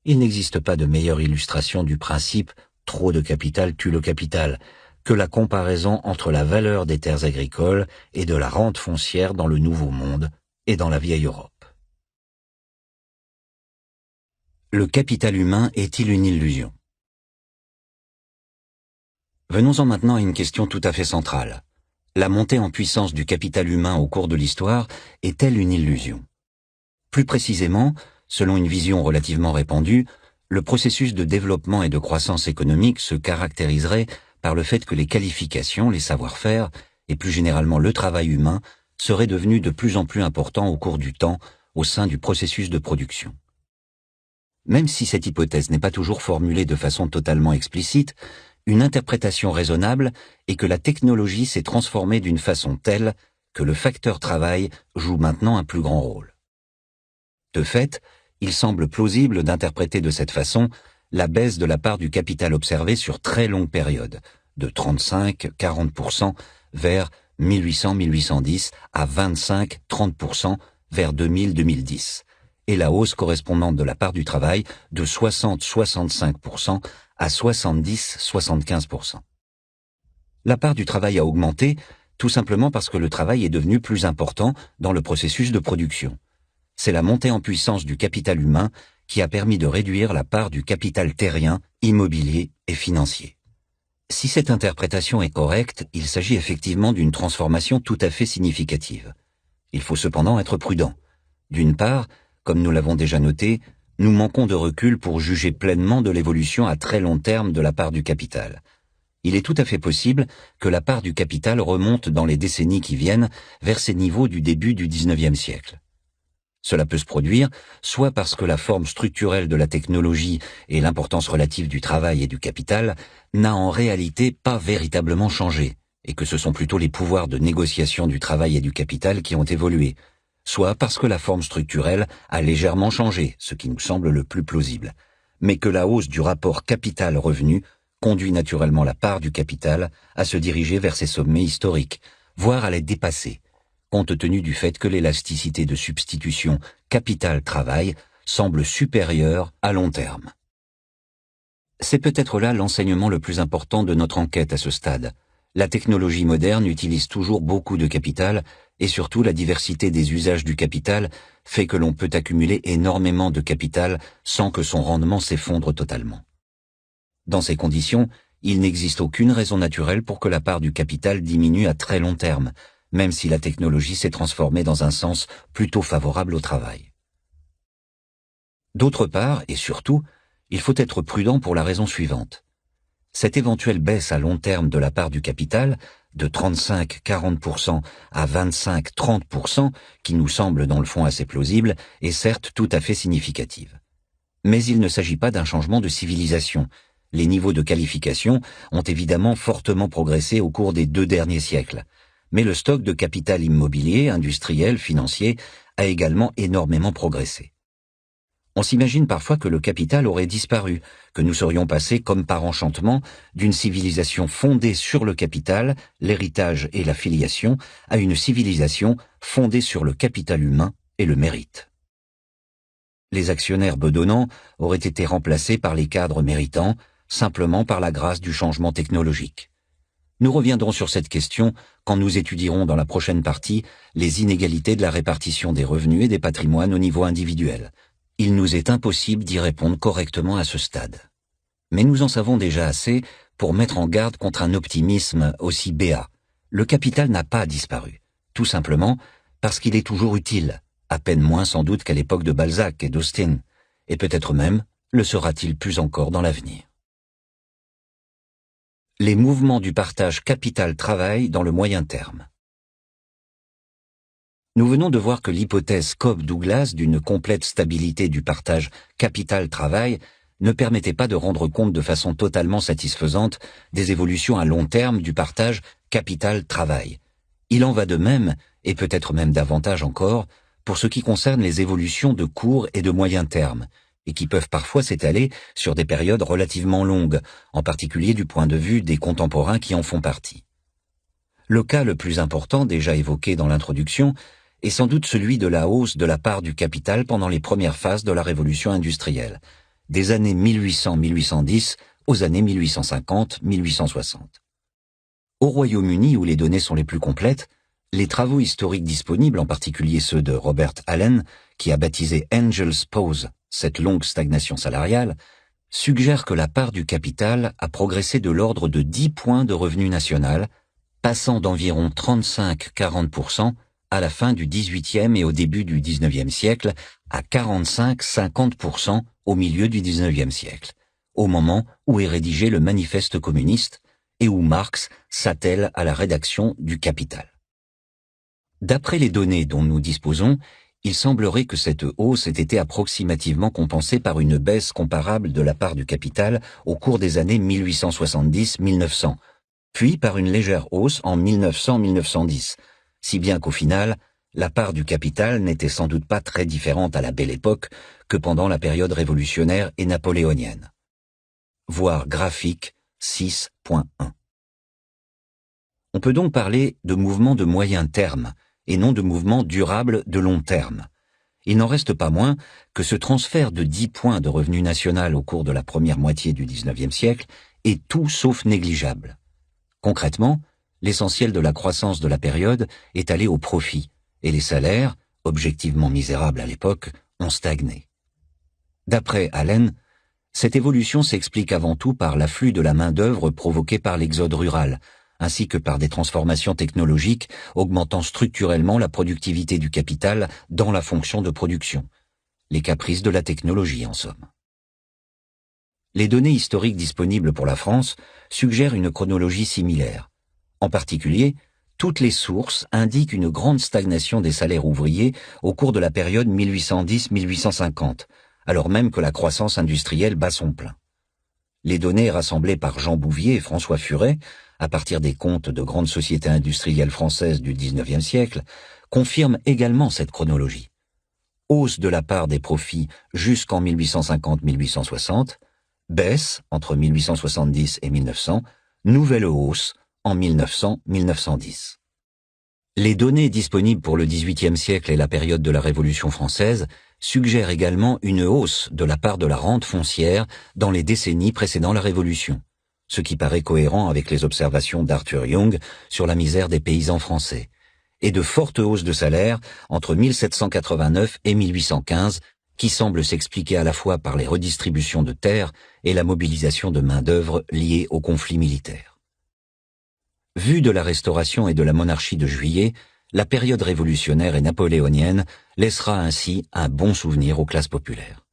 Il n'existe pas de meilleure illustration du principe « trop de capital tue le capital » que la comparaison entre la valeur des terres agricoles et de la rente foncière dans le Nouveau Monde et dans la vieille Europe. Le capital humain est-il une illusion? Venons-en maintenant à une question tout à fait centrale. La montée en puissance du capital humain au cours de l'histoire est-elle une illusion? Plus précisément, selon une vision relativement répandue, le processus de développement et de croissance économique se caractériserait par le fait que les qualifications, les savoir-faire et plus généralement le travail humain seraient devenus de plus en plus importants au cours du temps au sein du processus de production. Même si cette hypothèse n'est pas toujours formulée de façon totalement explicite, une interprétation raisonnable est que la technologie s'est transformée d'une façon telle que le facteur travail joue maintenant un plus grand rôle. De fait, il semble plausible d'interpréter de cette façon la baisse de la part du capital observée sur très longue période, de 35-40% vers 1800-1810 à 25-30% vers 2000-2010, et la hausse correspondante de la part du travail de 60-65% à 70-75%. La part du travail a augmenté tout simplement parce que le travail est devenu plus important dans le processus de production. C'est la montée en puissance du capital humain qui a permis de réduire la part du capital terrien, immobilier et financier. Si cette interprétation est correcte, il s'agit effectivement d'une transformation tout à fait significative. Il faut cependant être prudent. D'une part, comme nous l'avons déjà noté, nous manquons de recul pour juger pleinement de l'évolution à très long terme de la part du capital. Il est tout à fait possible que la part du capital remonte dans les décennies qui viennent vers ses niveaux du début du XIXe siècle. Cela peut se produire soit parce que la forme structurelle de la technologie et l'importance relative du travail et du capital n'a en réalité pas véritablement changé, et que ce sont plutôt les pouvoirs de négociation du travail et du capital qui ont évolué, soit parce que la forme structurelle a légèrement changé, ce qui nous semble le plus plausible, mais que la hausse du rapport capital-revenu conduit naturellement la part du capital à se diriger vers ses sommets historiques, voire à les dépasser, compte tenu du fait que l'élasticité de substitution capital-travail semble supérieure à long terme. C'est peut-être là l'enseignement le plus important de notre enquête à ce stade. La technologie moderne utilise toujours beaucoup de capital, et surtout la diversité des usages du capital fait que l'on peut accumuler énormément de capital sans que son rendement s'effondre totalement. Dans ces conditions, il n'existe aucune raison naturelle pour que la part du capital diminue à très long terme, même si la technologie s'est transformée dans un sens plutôt favorable au travail. D'autre part, et surtout, il faut être prudent pour la raison suivante. Cette éventuelle baisse à long terme de la part du capital, de 35-40% à 25-30%, qui nous semble dans le fond assez plausible, est certes tout à fait significative. Mais il ne s'agit pas d'un changement de civilisation. Les niveaux de qualification ont évidemment fortement progressé au cours des 2 derniers siècles. Mais le stock de capital immobilier, industriel, financier a également énormément progressé. On s'imagine parfois que le capital aurait disparu, que nous serions passés comme par enchantement d'une civilisation fondée sur le capital, l'héritage et la filiation, à une civilisation fondée sur le capital humain et le mérite. Les actionnaires bedonnants auraient été remplacés par les cadres méritants, simplement par la grâce du changement technologique. Nous reviendrons sur cette question quand nous étudierons dans la prochaine partie les inégalités de la répartition des revenus et des patrimoines au niveau individuel. Il nous est impossible d'y répondre correctement à ce stade. Mais nous en savons déjà assez pour mettre en garde contre un optimisme aussi béat. Le capital n'a pas disparu, tout simplement parce qu'il est toujours utile, à peine moins sans doute qu'à l'époque de Balzac et d'Austin, et peut-être même le sera-t-il plus encore dans l'avenir. Les mouvements du partage capital-travail dans le moyen terme. Nous venons de voir que l'hypothèse Cobb-Douglas d'une complète stabilité du partage capital-travail ne permettait pas de rendre compte de façon totalement satisfaisante des évolutions à long terme du partage capital-travail. Il en va de même, et peut-être même davantage encore, pour ce qui concerne les évolutions de court et de moyen terme, et qui peuvent parfois s'étaler sur des périodes relativement longues, en particulier du point de vue des contemporains qui en font partie. Le cas le plus important déjà évoqué dans l'introduction est sans doute celui de la hausse de la part du capital pendant les premières phases de la révolution industrielle, des années 1800-1810 aux années 1850-1860. Au Royaume-Uni, où les données sont les plus complètes, les travaux historiques disponibles, en particulier ceux de Robert Allen, qui a baptisé Angel's Pause cette longue stagnation salariale, suggèrent que la part du capital a progressé de l'ordre de 10 points de revenu national, passant d'environ 35-40% à la fin du XVIIIe et au début du XIXe siècle à 45-50% au milieu du XIXe siècle, au moment où est rédigé le Manifeste communiste et où Marx s'attelle à la rédaction du Capital. D'après les données dont nous disposons, il semblerait que cette hausse ait été approximativement compensée par une baisse comparable de la part du capital au cours des années 1870-1900, puis par une légère hausse en 1900-1910, si bien qu'au final, la part du capital n'était sans doute pas très différente à la Belle Époque que pendant la période révolutionnaire et napoléonienne. Voir graphique 6.1. On peut donc parler de mouvement de moyen terme, et non de mouvement durable de long terme. Il n'en reste pas moins que ce transfert de 10 points de revenu national au cours de la première moitié du XIXe siècle est tout sauf négligeable. Concrètement, l'essentiel de la croissance de la période est allé au profit, et les salaires, objectivement misérables à l'époque, ont stagné. D'après Allen, cette évolution s'explique avant tout par l'afflux de la main-d'œuvre provoqué par l'exode rural, ainsi que par des transformations technologiques augmentant structurellement la productivité du capital dans la fonction de production. Les caprices de la technologie, en somme. Les données historiques disponibles pour la France suggèrent une chronologie similaire. En particulier, toutes les sources indiquent une grande stagnation des salaires ouvriers au cours de la période 1810-1850, alors même que la croissance industrielle bat son plein. Les données rassemblées par Jean Bouvier et François Furet, à partir des comptes de grandes sociétés industrielles françaises du XIXe siècle, confirment également cette chronologie. Hausse de la part des profits jusqu'en 1850-1860, baisse entre 1870 et 1900, nouvelle hausse en 1900-1910. Les données disponibles pour le XVIIIe siècle et la période de la Révolution française suggèrent également une hausse de la part de la rente foncière dans les décennies précédant la Révolution, ce qui paraît cohérent avec les observations d'Arthur Young sur la misère des paysans français, et de fortes hausses de salaire entre 1789 et 1815, qui semblent s'expliquer à la fois par les redistributions de terres et la mobilisation de main-d'œuvre liée au conflit militaire. Vue de la Restauration et de la monarchie de Juillet, la période révolutionnaire et napoléonienne laissera ainsi un bon souvenir aux classes populaires.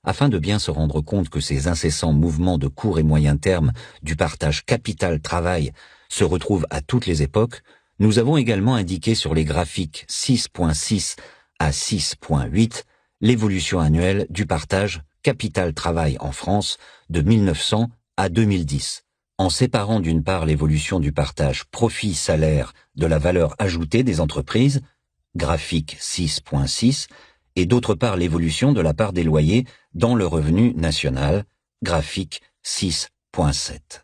Afin de bien se rendre compte que ces incessants mouvements de court et moyen terme du partage capital-travail se retrouvent à toutes les époques, nous avons également indiqué sur les graphiques 6.6 à 6.8 l'évolution annuelle du partage capital-travail en France de 1900 à 2010, en séparant d'une part l'évolution du partage profit-salaire de la valeur ajoutée des entreprises, graphique 6.6, et d'autre part l'évolution de la part des loyers dans le revenu national, graphique 6.7.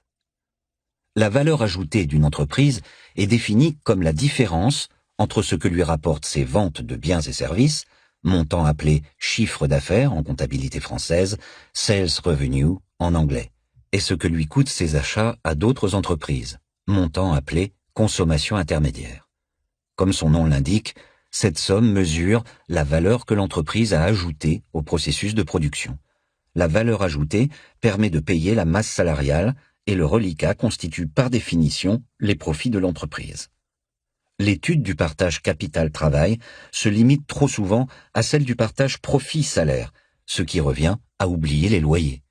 La valeur ajoutée d'une entreprise est définie comme la différence entre ce que lui rapportent ses ventes de biens et services, montant appelé chiffre d'affaires en comptabilité française, sales revenue en anglais, et ce que lui coûtent ses achats à d'autres entreprises, montant appelé consommation intermédiaire. Comme son nom l'indique, cette somme mesure la valeur que l'entreprise a ajoutée au processus de production. La valeur ajoutée permet de payer la masse salariale et le reliquat constitue par définition les profits de l'entreprise. L'étude du partage capital-travail se limite trop souvent à celle du partage profit-salaire, ce qui revient à oublier les loyers.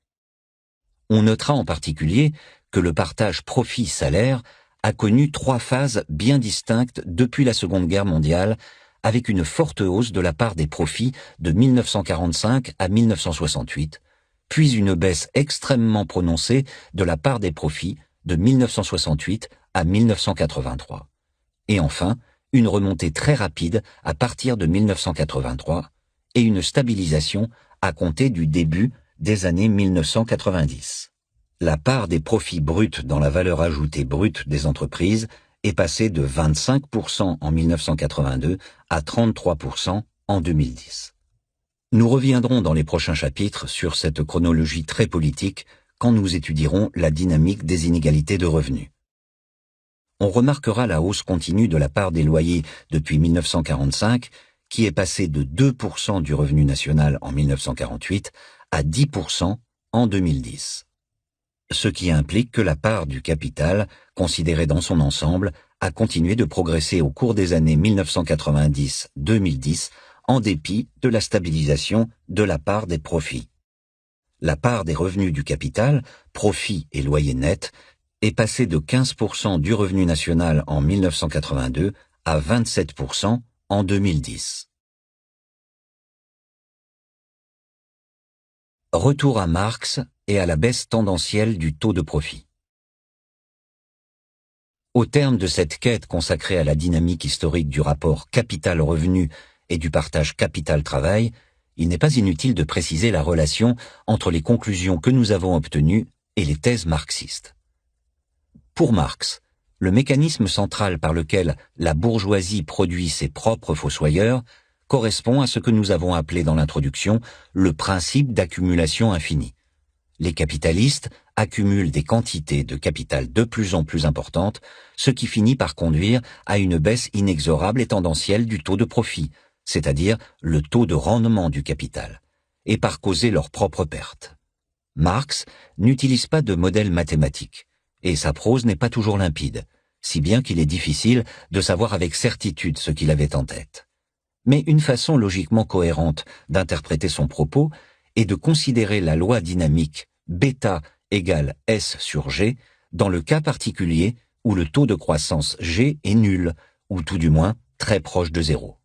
On notera en particulier que le partage profit-salaire a connu 3 phases bien distinctes depuis la Seconde Guerre mondiale, avec une forte hausse de la part des profits de 1945 à 1968, puis une baisse extrêmement prononcée de la part des profits de 1968 à 1983. Et enfin, une remontée très rapide à partir de 1983 et une stabilisation à compter du début des années 1990. La part des profits bruts dans la valeur ajoutée brute des entreprises est passée de 25% en 1982 à 33% en 2010. Nous reviendrons dans les prochains chapitres sur cette chronologie très politique quand nous étudierons la dynamique des inégalités de revenus. On remarquera la hausse continue de la part des loyers depuis 1945, qui est passée de 2% du revenu national en 1948 à 10% en 2010. Ce qui implique que la part du capital, considérée dans son ensemble, a continué de progresser au cours des années 1990-2010, en dépit de la stabilisation de la part des profits. La part des revenus du capital, profits et loyers nets, est passée de 15% du revenu national en 1982 à 27% en 2010. Retour à Marx et à la baisse tendancielle du taux de profit. Au terme de cette quête consacrée à la dynamique historique du rapport capital-revenu et du partage capital-travail, il n'est pas inutile de préciser la relation entre les conclusions que nous avons obtenues et les thèses marxistes. Pour Marx, le mécanisme central par lequel la bourgeoisie produit ses propres fossoyeurs correspond à ce que nous avons appelé dans l'introduction le principe d'accumulation infinie. Les capitalistes accumulent des quantités de capital de plus en plus importantes, ce qui finit par conduire à une baisse inexorable et tendancielle du taux de profit, c'est-à-dire le taux de rendement du capital, et par causer leurs propres pertes. Marx n'utilise pas de modèle mathématique, et sa prose n'est pas toujours limpide, si bien qu'il est difficile de savoir avec certitude ce qu'il avait en tête. Mais une façon logiquement cohérente d'interpréter son propos est de considérer la loi dynamique bêta égale S sur G dans le cas particulier où le taux de croissance G est nul, ou tout du moins très proche de zéro.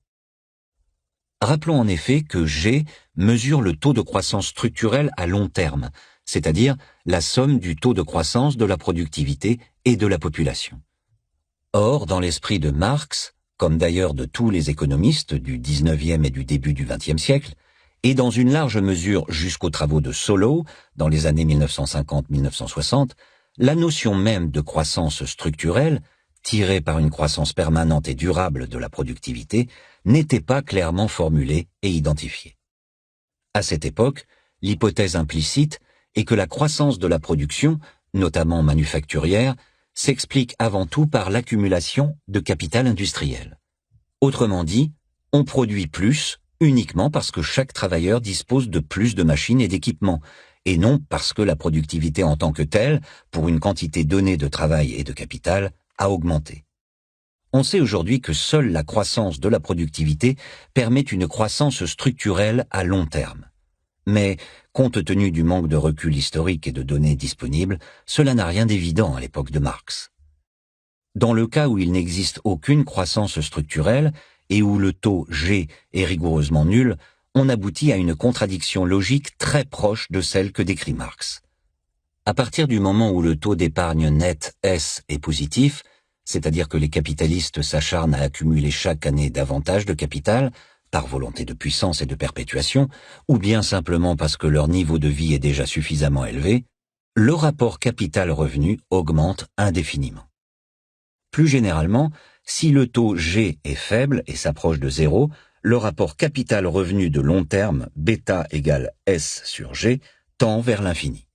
Rappelons en effet que G mesure le taux de croissance structurel à long terme, c'est-à-dire la somme du taux de croissance de la productivité et de la population. Or, dans l'esprit de Marx, comme d'ailleurs de tous les économistes du XIXe et du début du XXe siècle, et dans une large mesure jusqu'aux travaux de Solow, dans les années 1950-1960, la notion même de croissance structurelle, tirée par une croissance permanente et durable de la productivité, n'était pas clairement formulée et identifiée. À cette époque, l'hypothèse implicite est que la croissance de la production, notamment manufacturière, s'explique avant tout par l'accumulation de capital industriel. Autrement dit, on produit plus uniquement parce que chaque travailleur dispose de plus de machines et d'équipements, et non parce que la productivité en tant que telle, pour une quantité donnée de travail et de capital, a augmenté. On sait aujourd'hui que seule la croissance de la productivité permet une croissance structurelle à long terme. Mais, compte tenu du manque de recul historique et de données disponibles, cela n'a rien d'évident à l'époque de Marx. Dans le cas où il n'existe aucune croissance structurelle et où le taux G est rigoureusement nul, on aboutit à une contradiction logique très proche de celle que décrit Marx. À partir du moment où le taux d'épargne net S est positif, c'est-à-dire que les capitalistes s'acharnent à accumuler chaque année davantage de capital, par volonté de puissance et de perpétuation, ou bien simplement parce que leur niveau de vie est déjà suffisamment élevé, le rapport capital-revenu augmente indéfiniment. Plus généralement, si le taux G est faible et s'approche de zéro, le rapport capital-revenu de long terme, bêta égale S sur G, tend vers l'infini.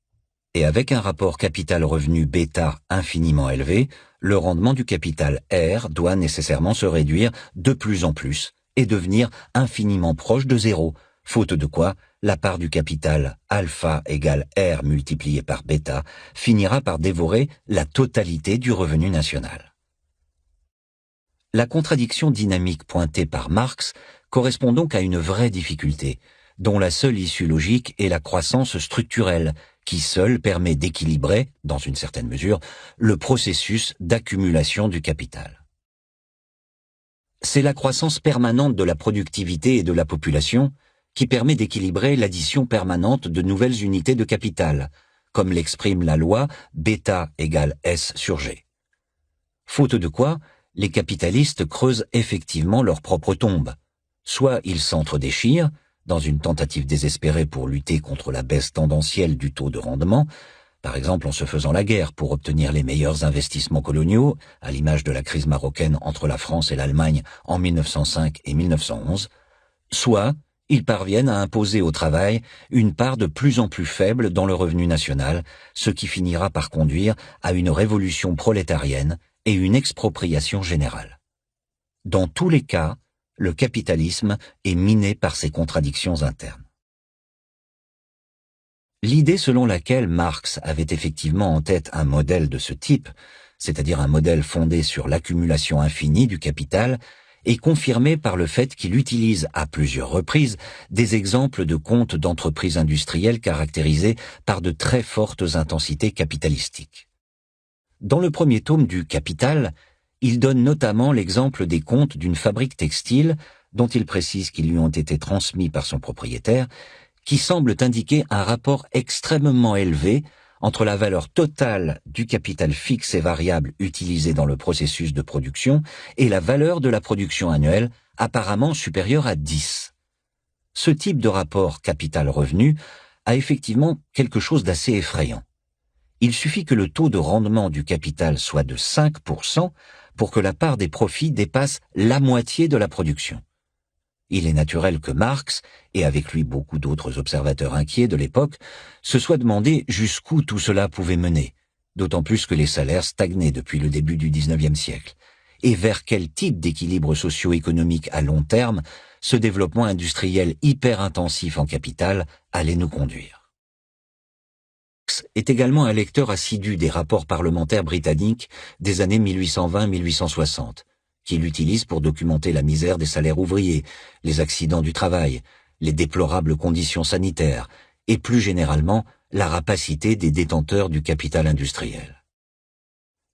Et avec un rapport capital-revenu bêta infiniment élevé, le rendement du capital R doit nécessairement se réduire de plus en plus et devenir infiniment proche de zéro, faute de quoi la part du capital alpha égale R multiplié par bêta finira par dévorer la totalité du revenu national. La contradiction dynamique pointée par Marx correspond donc à une vraie difficulté, dont la seule issue logique est la croissance structurelle, qui seule permet d'équilibrer, dans une certaine mesure, le processus d'accumulation du capital. C'est la croissance permanente de la productivité et de la population qui permet d'équilibrer l'addition permanente de nouvelles unités de capital, comme l'exprime la loi bêta égale S sur G. Faute de quoi, les capitalistes creusent effectivement leur propre tombe. Soit ils s'entre-déchirent, dans une tentative désespérée pour lutter contre la baisse tendancielle du taux de rendement, par exemple en se faisant la guerre pour obtenir les meilleurs investissements coloniaux, à l'image de la crise marocaine entre la France et l'Allemagne en 1905 et 1911, soit ils parviennent à imposer au travail une part de plus en plus faible dans le revenu national, ce qui finira par conduire à une révolution prolétarienne et une expropriation générale. Dans tous les cas, le capitalisme est miné par ses contradictions internes. L'idée selon laquelle Marx avait effectivement en tête un modèle de ce type, c'est-à-dire un modèle fondé sur l'accumulation infinie du capital, est confirmée par le fait qu'il utilise à plusieurs reprises des exemples de comptes d'entreprises industrielles caractérisés par de très fortes intensités capitalistiques. Dans le premier tome du Capital, il donne notamment l'exemple des comptes d'une fabrique textile, dont il précise qu'ils lui ont été transmis par son propriétaire, qui semblent indiquer un rapport extrêmement élevé entre la valeur totale du capital fixe et variable utilisé dans le processus de production et la valeur de la production annuelle, apparemment supérieure à 10. Ce type de rapport capital-revenu a effectivement quelque chose d'assez effrayant. Il suffit que le taux de rendement du capital soit de 5% pour que la part des profits dépasse la moitié de la production. Il est naturel que Marx, et avec lui beaucoup d'autres observateurs inquiets de l'époque, se soient demandé jusqu'où tout cela pouvait mener, d'autant plus que les salaires stagnaient depuis le début du XIXe siècle, et vers quel type d'équilibre socio-économique à long terme ce développement industriel hyper intensif en capital allait nous conduire. Marx est également un lecteur assidu des rapports parlementaires britanniques des années 1820-1860, qu'il utilise pour documenter la misère des salaires ouvriers, les accidents du travail, les déplorables conditions sanitaires et plus généralement la rapacité des détenteurs du capital industriel.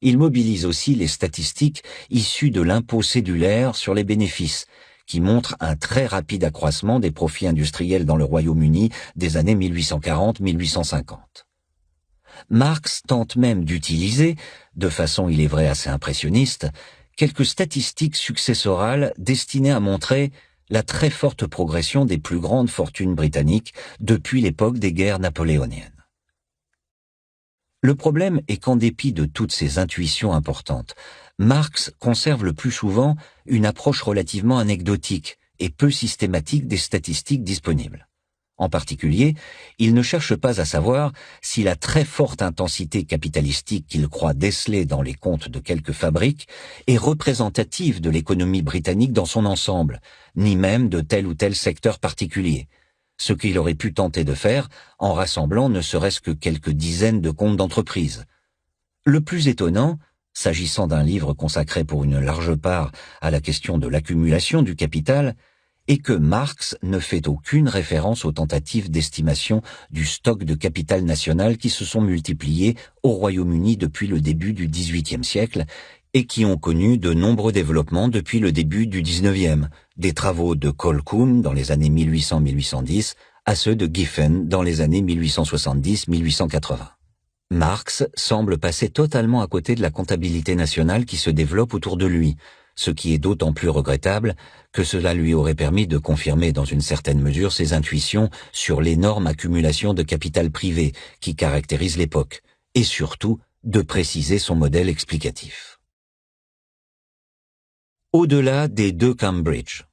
Il mobilise aussi les statistiques issues de l'impôt cédulaire sur les bénéfices, qui montrent un très rapide accroissement des profits industriels dans le Royaume-Uni des années 1840-1850. Marx tente même d'utiliser, de façon il est vrai assez impressionniste, quelques statistiques successorales destinées à montrer la très forte progression des plus grandes fortunes britanniques depuis l'époque des guerres napoléoniennes. Le problème est qu'en dépit de toutes ces intuitions importantes, Marx conserve le plus souvent une approche relativement anecdotique et peu systématique des statistiques disponibles. En particulier, il ne cherche pas à savoir si la très forte intensité capitalistique qu'il croit déceler dans les comptes de quelques fabriques est représentative de l'économie britannique dans son ensemble, ni même de tel ou tel secteur particulier, ce qu'il aurait pu tenter de faire en rassemblant ne serait-ce que quelques dizaines de comptes d'entreprise. Le plus étonnant, s'agissant d'un livre consacré pour une large part à la question de l'accumulation du capital, et que Marx ne fait aucune référence aux tentatives d'estimation du stock de capital national qui se sont multipliées au Royaume-Uni depuis le début du XVIIIe siècle et qui ont connu de nombreux développements depuis le début du XIXe, des travaux de Colquhoun dans les années 1800-1810 à ceux de Giffen dans les années 1870-1880. Marx semble passer totalement à côté de la comptabilité nationale qui se développe autour de lui, ce qui est d'autant plus regrettable que cela lui aurait permis de confirmer dans une certaine mesure ses intuitions sur l'énorme accumulation de capital privé qui caractérise l'époque, et surtout de préciser son modèle explicatif. Au-delà des deux Cambridge.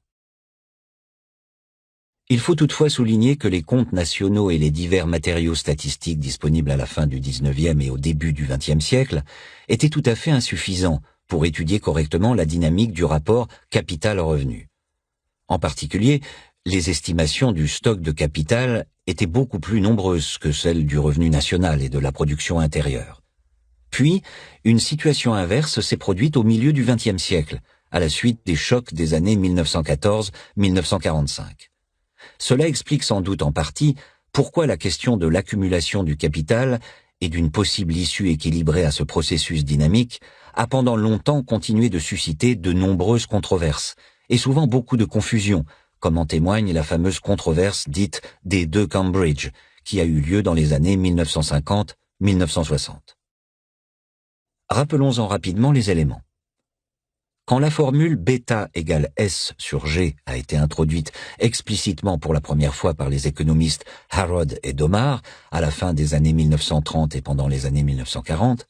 Il faut toutefois souligner que les comptes nationaux et les divers matériaux statistiques disponibles à la fin du XIXe et au début du XXe siècle étaient tout à fait insuffisants pour étudier correctement la dynamique du rapport capital-revenu. En particulier, les estimations du stock de capital étaient beaucoup plus nombreuses que celles du revenu national et de la production intérieure. Puis, une situation inverse s'est produite au milieu du XXe siècle, à la suite des chocs des années 1914-1945. Cela explique sans doute en partie pourquoi la question de l'accumulation du capital et d'une possible issue équilibrée à ce processus dynamique a pendant longtemps continué de susciter de nombreuses controverses, et souvent beaucoup de confusion, comme en témoigne la fameuse controverse dite des deux Cambridge, qui a eu lieu dans les années 1950-1960. Rappelons-en rapidement les éléments. Quand la formule bêta égale S sur G a été introduite explicitement pour la première fois par les économistes Harrod et Domar à la fin des années 1930 et pendant les années 1940,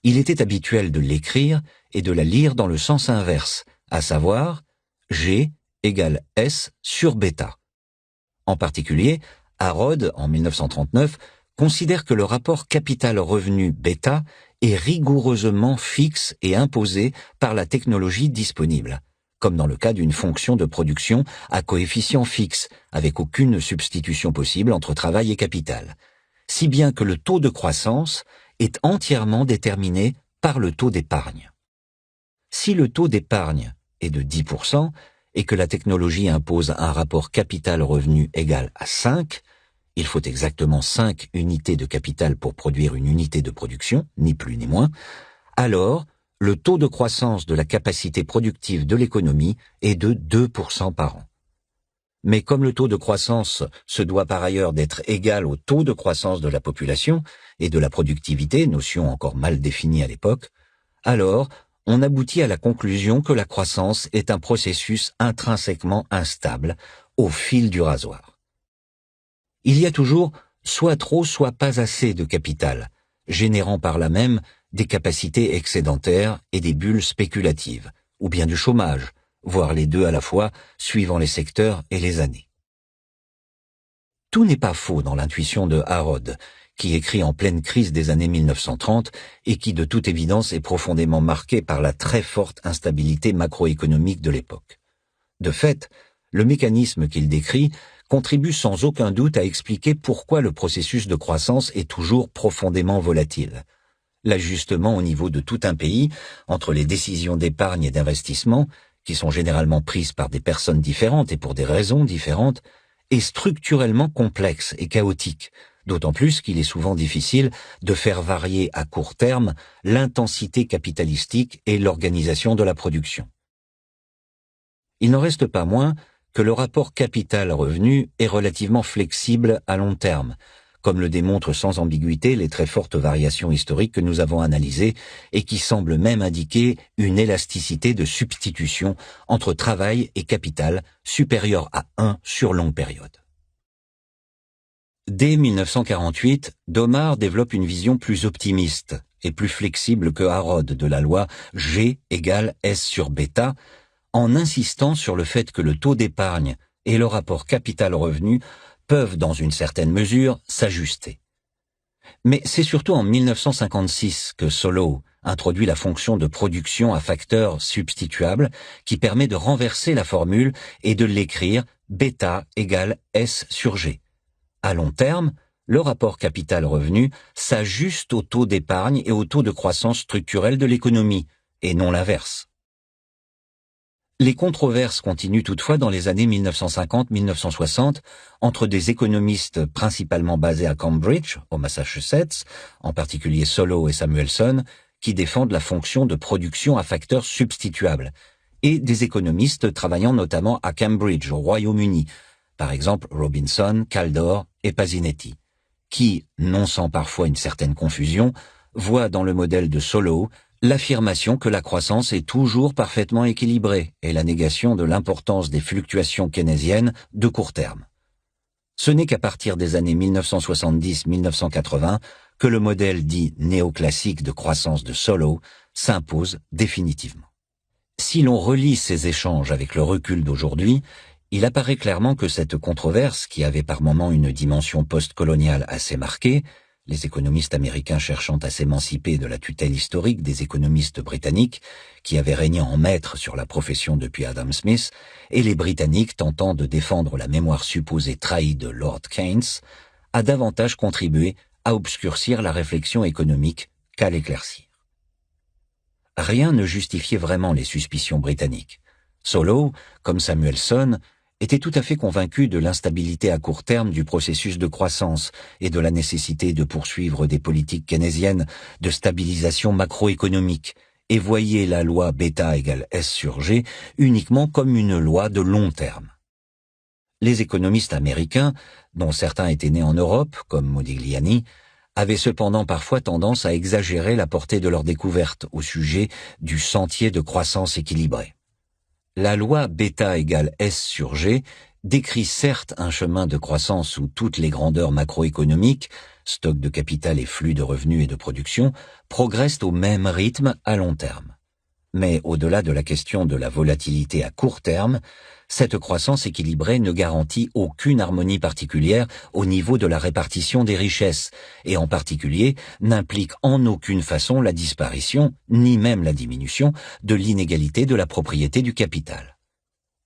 il était habituel de l'écrire et de la lire dans le sens inverse, à savoir G égale S sur bêta. En particulier, Harrod, en 1939, considère que le rapport capital-revenu bêta est rigoureusement fixe et imposé par la technologie disponible, comme dans le cas d'une fonction de production à coefficient fixe, avec aucune substitution possible entre travail et capital, si bien que le taux de croissance est entièrement déterminé par le taux d'épargne. Si le taux d'épargne est de 10% et que la technologie impose un rapport capital-revenu égal à 5, il faut exactement 5 unités de capital pour produire une unité de production, ni plus ni moins, alors le taux de croissance de la capacité productive de l'économie est de 2% par an. Mais comme le taux de croissance se doit par ailleurs d'être égal au taux de croissance de la population et de la productivité, notion encore mal définie à l'époque, alors on aboutit à la conclusion que la croissance est un processus intrinsèquement instable au fil du rasoir. Il y a toujours soit trop, soit pas assez de capital, générant par là même des capacités excédentaires et des bulles spéculatives, ou bien du chômage, voire les deux à la fois, suivant les secteurs et les années. Tout n'est pas faux dans l'intuition de Harrod, qui écrit en pleine crise des années 1930 et qui de toute évidence est profondément marqué par la très forte instabilité macroéconomique de l'époque. De fait, le mécanisme qu'il décrit contribue sans aucun doute à expliquer pourquoi le processus de croissance est toujours profondément volatile. L'ajustement au niveau de tout un pays entre les décisions d'épargne et d'investissement, qui sont généralement prises par des personnes différentes et pour des raisons différentes, est structurellement complexe et chaotique, d'autant plus qu'il est souvent difficile de faire varier à court terme l'intensité capitalistique et l'organisation de la production. Il n'en reste pas moins que le rapport capital-revenu est relativement flexible à long terme, comme le démontrent sans ambiguïté les très fortes variations historiques que nous avons analysées et qui semblent même indiquer une élasticité de substitution entre travail et capital supérieure à 1 sur longue période. Dès 1948, Domar développe une vision plus optimiste et plus flexible que Harrod de la loi G égale S sur bêta, en insistant sur le fait que le taux d'épargne et le rapport capital-revenu peuvent, dans une certaine mesure, s'ajuster. Mais c'est surtout en 1956 que Solow introduit la fonction de production à facteurs substituables qui permet de renverser la formule et de l'écrire bêta égale S sur G. À long terme, le rapport capital-revenu s'ajuste au taux d'épargne et au taux de croissance structurelle de l'économie, et non l'inverse. Les controverses continuent toutefois dans les années 1950-1960 entre des économistes principalement basés à Cambridge, au Massachusetts, en particulier Solow et Samuelson, qui défendent la fonction de production à facteurs substituables, et des économistes travaillant notamment à Cambridge, au Royaume-Uni, par exemple Robinson, Kaldor et Pasinetti, qui, non sans parfois une certaine confusion, voient dans le modèle de Solow l'affirmation que la croissance est toujours parfaitement équilibrée et la négation de l'importance des fluctuations keynésiennes de court terme. Ce n'est qu'à partir des années 1970-1980 que le modèle dit néoclassique de croissance de Solow s'impose définitivement. Si l'on relit ces échanges avec le recul d'aujourd'hui, il apparaît clairement que cette controverse, qui avait par moments une dimension postcoloniale assez marquée, les économistes américains cherchant à s'émanciper de la tutelle historique des économistes britanniques, qui avaient régné en maître sur la profession depuis Adam Smith, et les Britanniques tentant de défendre la mémoire supposée trahie de Lord Keynes, a davantage contribué à obscurcir la réflexion économique qu'à l'éclaircir. Rien ne justifiait vraiment les suspicions britanniques. Solow, comme Samuelson, était tout à fait convaincu de l'instabilité à court terme du processus de croissance et de la nécessité de poursuivre des politiques keynésiennes de stabilisation macroéconomique, et voyait la loi bêta égale S sur G uniquement comme une loi de long terme. Les économistes américains, dont certains étaient nés en Europe, comme Modigliani, avaient cependant parfois tendance à exagérer la portée de leurs découvertes au sujet du sentier de croissance équilibrée. La loi bêta égale S sur G décrit certes un chemin de croissance où toutes les grandeurs macroéconomiques, stock de capital et flux de revenus et de production, progressent au même rythme à long terme. Mais au-delà de la question de la volatilité à court terme, cette croissance équilibrée ne garantit aucune harmonie particulière au niveau de la répartition des richesses, et en particulier n'implique en aucune façon la disparition, ni même la diminution, de l'inégalité de la propriété du capital.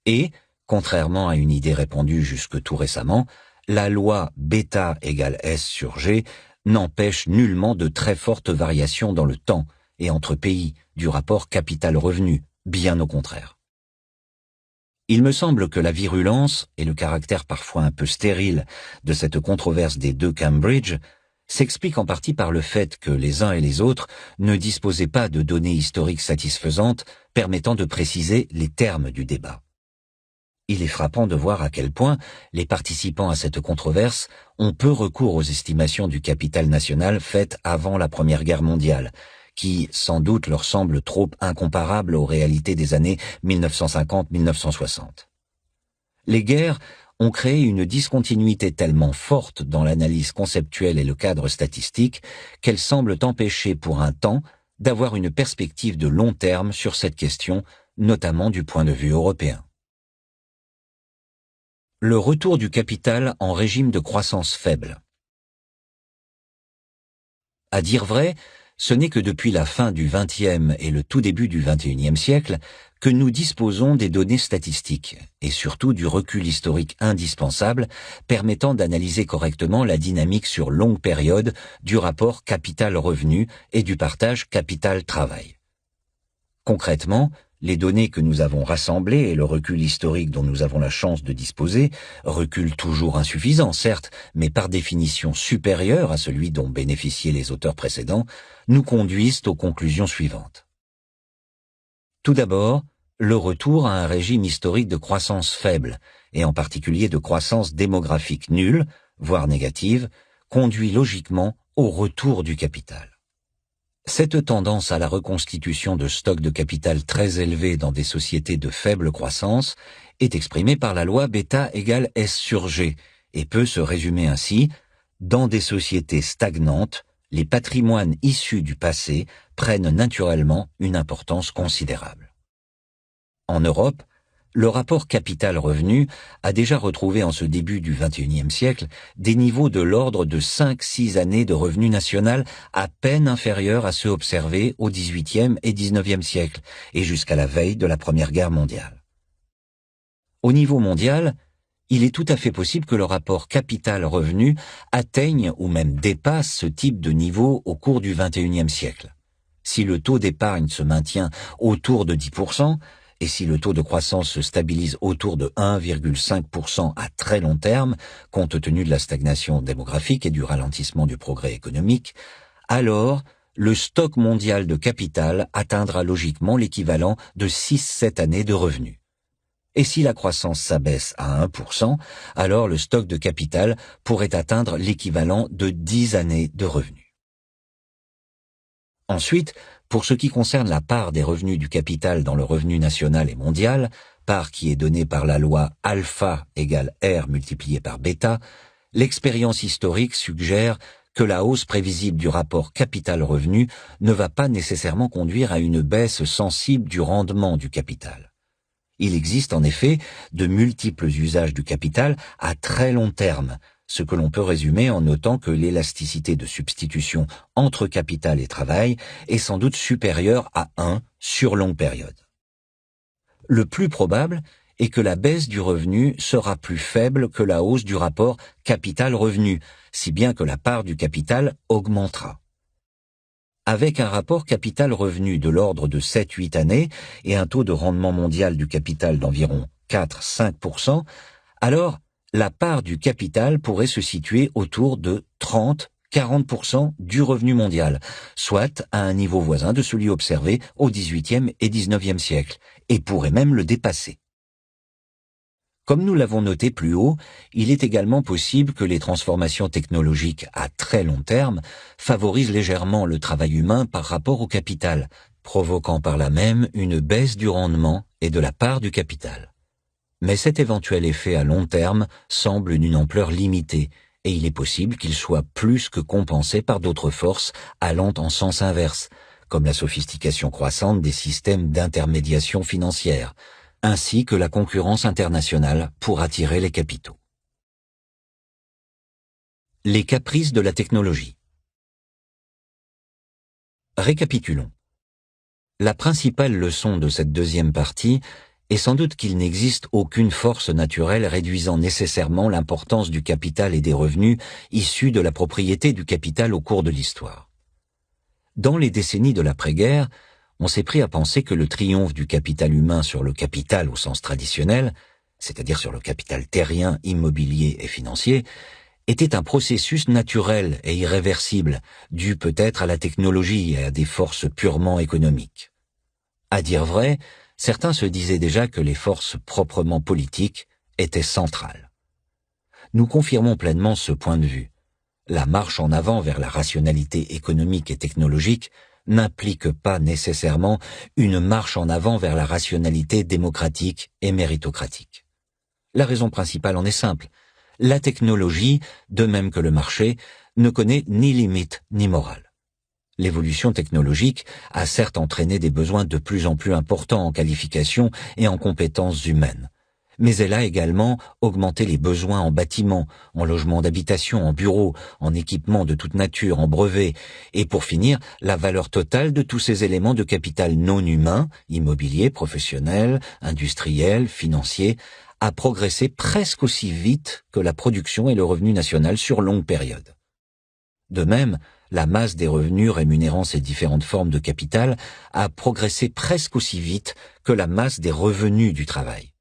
Et, contrairement à une idée répandue jusque tout récemment, la loi bêta égale S sur G n'empêche nullement de très fortes variations dans le temps et entre pays du rapport capital-revenu, bien au contraire. Il me semble que la virulence et le caractère parfois un peu stérile de cette controverse des deux Cambridge s'expliquent en partie par le fait que les uns et les autres ne disposaient pas de données historiques satisfaisantes permettant de préciser les termes du débat. Il est frappant de voir à quel point les participants à cette controverse ont peu recours aux estimations du capital national faites avant la Première Guerre mondiale, qui, sans doute, leur semblent trop incomparables aux réalités des années 1950-1960. Les guerres ont créé une discontinuité tellement forte dans l'analyse conceptuelle et le cadre statistique qu'elles semblent empêcher pour un temps d'avoir une perspective de long terme sur cette question, notamment du point de vue européen. Le retour du capital en régime de croissance faible. À dire vrai, ce n'est que depuis la fin du XXe et le tout début du XXIe siècle que nous disposons des données statistiques et surtout du recul historique indispensable permettant d'analyser correctement la dynamique sur longue période du rapport capital-revenu et du partage capital-travail. Concrètement, les données que nous avons rassemblées et le recul historique dont nous avons la chance de disposer, recul toujours insuffisant certes, mais par définition supérieur à celui dont bénéficiaient les auteurs précédents, nous conduisent aux conclusions suivantes. Tout d'abord, le retour à un régime historique de croissance faible, et en particulier de croissance démographique nulle, voire négative, conduit logiquement au retour du capital. Cette tendance à la reconstitution de stocks de capital très élevés dans des sociétés de faible croissance est exprimée par la loi bêta égale S sur G et peut se résumer ainsi: dans des sociétés stagnantes, les patrimoines issus du passé prennent naturellement une importance considérable. En Europe, le rapport capital-revenu a déjà retrouvé en ce début du XXIe siècle des niveaux de l'ordre de 5-6 années de revenu national à peine inférieurs à ceux observés au XVIIIe et XIXe siècle et jusqu'à la veille de la Première Guerre mondiale. Au niveau mondial, il est tout à fait possible que le rapport capital-revenu atteigne ou même dépasse ce type de niveau au cours du XXIe siècle. Si le taux d'épargne se maintient autour de 10%, et si le taux de croissance se stabilise autour de 1,5% à très long terme, compte tenu de la stagnation démographique et du ralentissement du progrès économique, alors le stock mondial de capital atteindra logiquement l'équivalent de 6-7 années de revenus. Et si la croissance s'abaisse à 1%, alors le stock de capital pourrait atteindre l'équivalent de 10 années de revenus. Ensuite, pour ce qui concerne la part des revenus du capital dans le revenu national et mondial, part qui est donnée par la loi alpha égale R multiplié par bêta, l'expérience historique suggère que la hausse prévisible du rapport capital-revenu ne va pas nécessairement conduire à une baisse sensible du rendement du capital. Il existe en effet de multiples usages du capital à très long terme, ce que l'on peut résumer en notant que l'élasticité de substitution entre capital et travail est sans doute supérieure à 1 sur longue période. Le plus probable est que la baisse du revenu sera plus faible que la hausse du rapport capital-revenu, si bien que la part du capital augmentera. Avec un rapport capital-revenu de l'ordre de 7-8 années et un taux de rendement mondial du capital d'environ 4-5%, alors la part du capital pourrait se situer autour de 30-40% du revenu mondial, soit à un niveau voisin de celui observé au XVIIIe et XIXe siècle, et pourrait même le dépasser. Comme nous l'avons noté plus haut, il est également possible que les transformations technologiques à très long terme favorisent légèrement le travail humain par rapport au capital, provoquant par là même une baisse du rendement et de la part du capital. Mais cet éventuel effet à long terme semble d'une ampleur limitée, et il est possible qu'il soit plus que compensé par d'autres forces allant en sens inverse, comme la sophistication croissante des systèmes d'intermédiation financière, ainsi que la concurrence internationale pour attirer les capitaux. Les caprices de la technologie. Récapitulons. La principale leçon de cette deuxième partie est sans doute qu'il n'existe aucune force naturelle réduisant nécessairement l'importance du capital et des revenus issus de la propriété du capital au cours de l'histoire. Dans les décennies de l'après-guerre, on s'est pris à penser que le triomphe du capital humain sur le capital au sens traditionnel, c'est-à-dire sur le capital terrien, immobilier et financier, était un processus naturel et irréversible, dû peut-être à la technologie et à des forces purement économiques. À dire vrai, certains se disaient déjà que les forces proprement politiques étaient centrales. Nous confirmons pleinement ce point de vue. La marche en avant vers la rationalité économique et technologique n'implique pas nécessairement une marche en avant vers la rationalité démocratique et méritocratique. La raison principale en est simple. La technologie, de même que le marché, ne connaît ni limite ni morale. L'évolution technologique a certes entraîné des besoins de plus en plus importants en qualification et en compétences humaines, mais elle a également augmenté les besoins en bâtiments, en logements d'habitation, en bureaux, en équipements de toute nature, en brevets, et pour finir, la valeur totale de tous ces éléments de capital non humain, immobilier, professionnel, industriel, financier, a progressé presque aussi vite que la production et le revenu national sur longue période. De même, la masse des revenus rémunérant ces différentes formes de capital a progressé presque aussi vite que la masse des revenus du travail.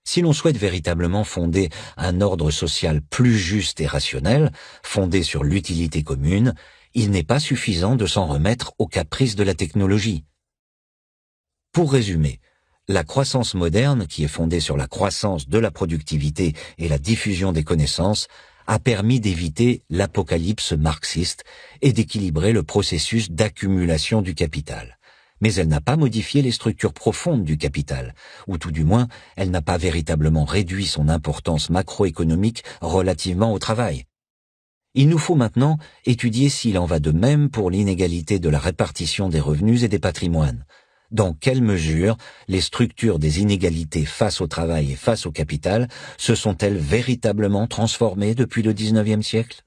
Si l'on souhaite véritablement fonder un ordre social plus juste et rationnel, fondé sur l'utilité commune, il n'est pas suffisant de s'en remettre aux caprices de la technologie. Pour résumer, la croissance moderne, qui est fondée sur la croissance de la productivité et la diffusion des connaissances, a permis d'éviter l'apocalypse marxiste et d'équilibrer le processus d'accumulation du capital. Mais elle n'a pas modifié les structures profondes du capital, ou tout du moins, elle n'a pas véritablement réduit son importance macroéconomique relativement au travail. Il nous faut maintenant étudier s'il en va de même pour l'inégalité de la répartition des revenus et des patrimoines. Dans quelle mesure les structures des inégalités face au travail et face au capital se sont-elles véritablement transformées depuis le XIXe siècle ?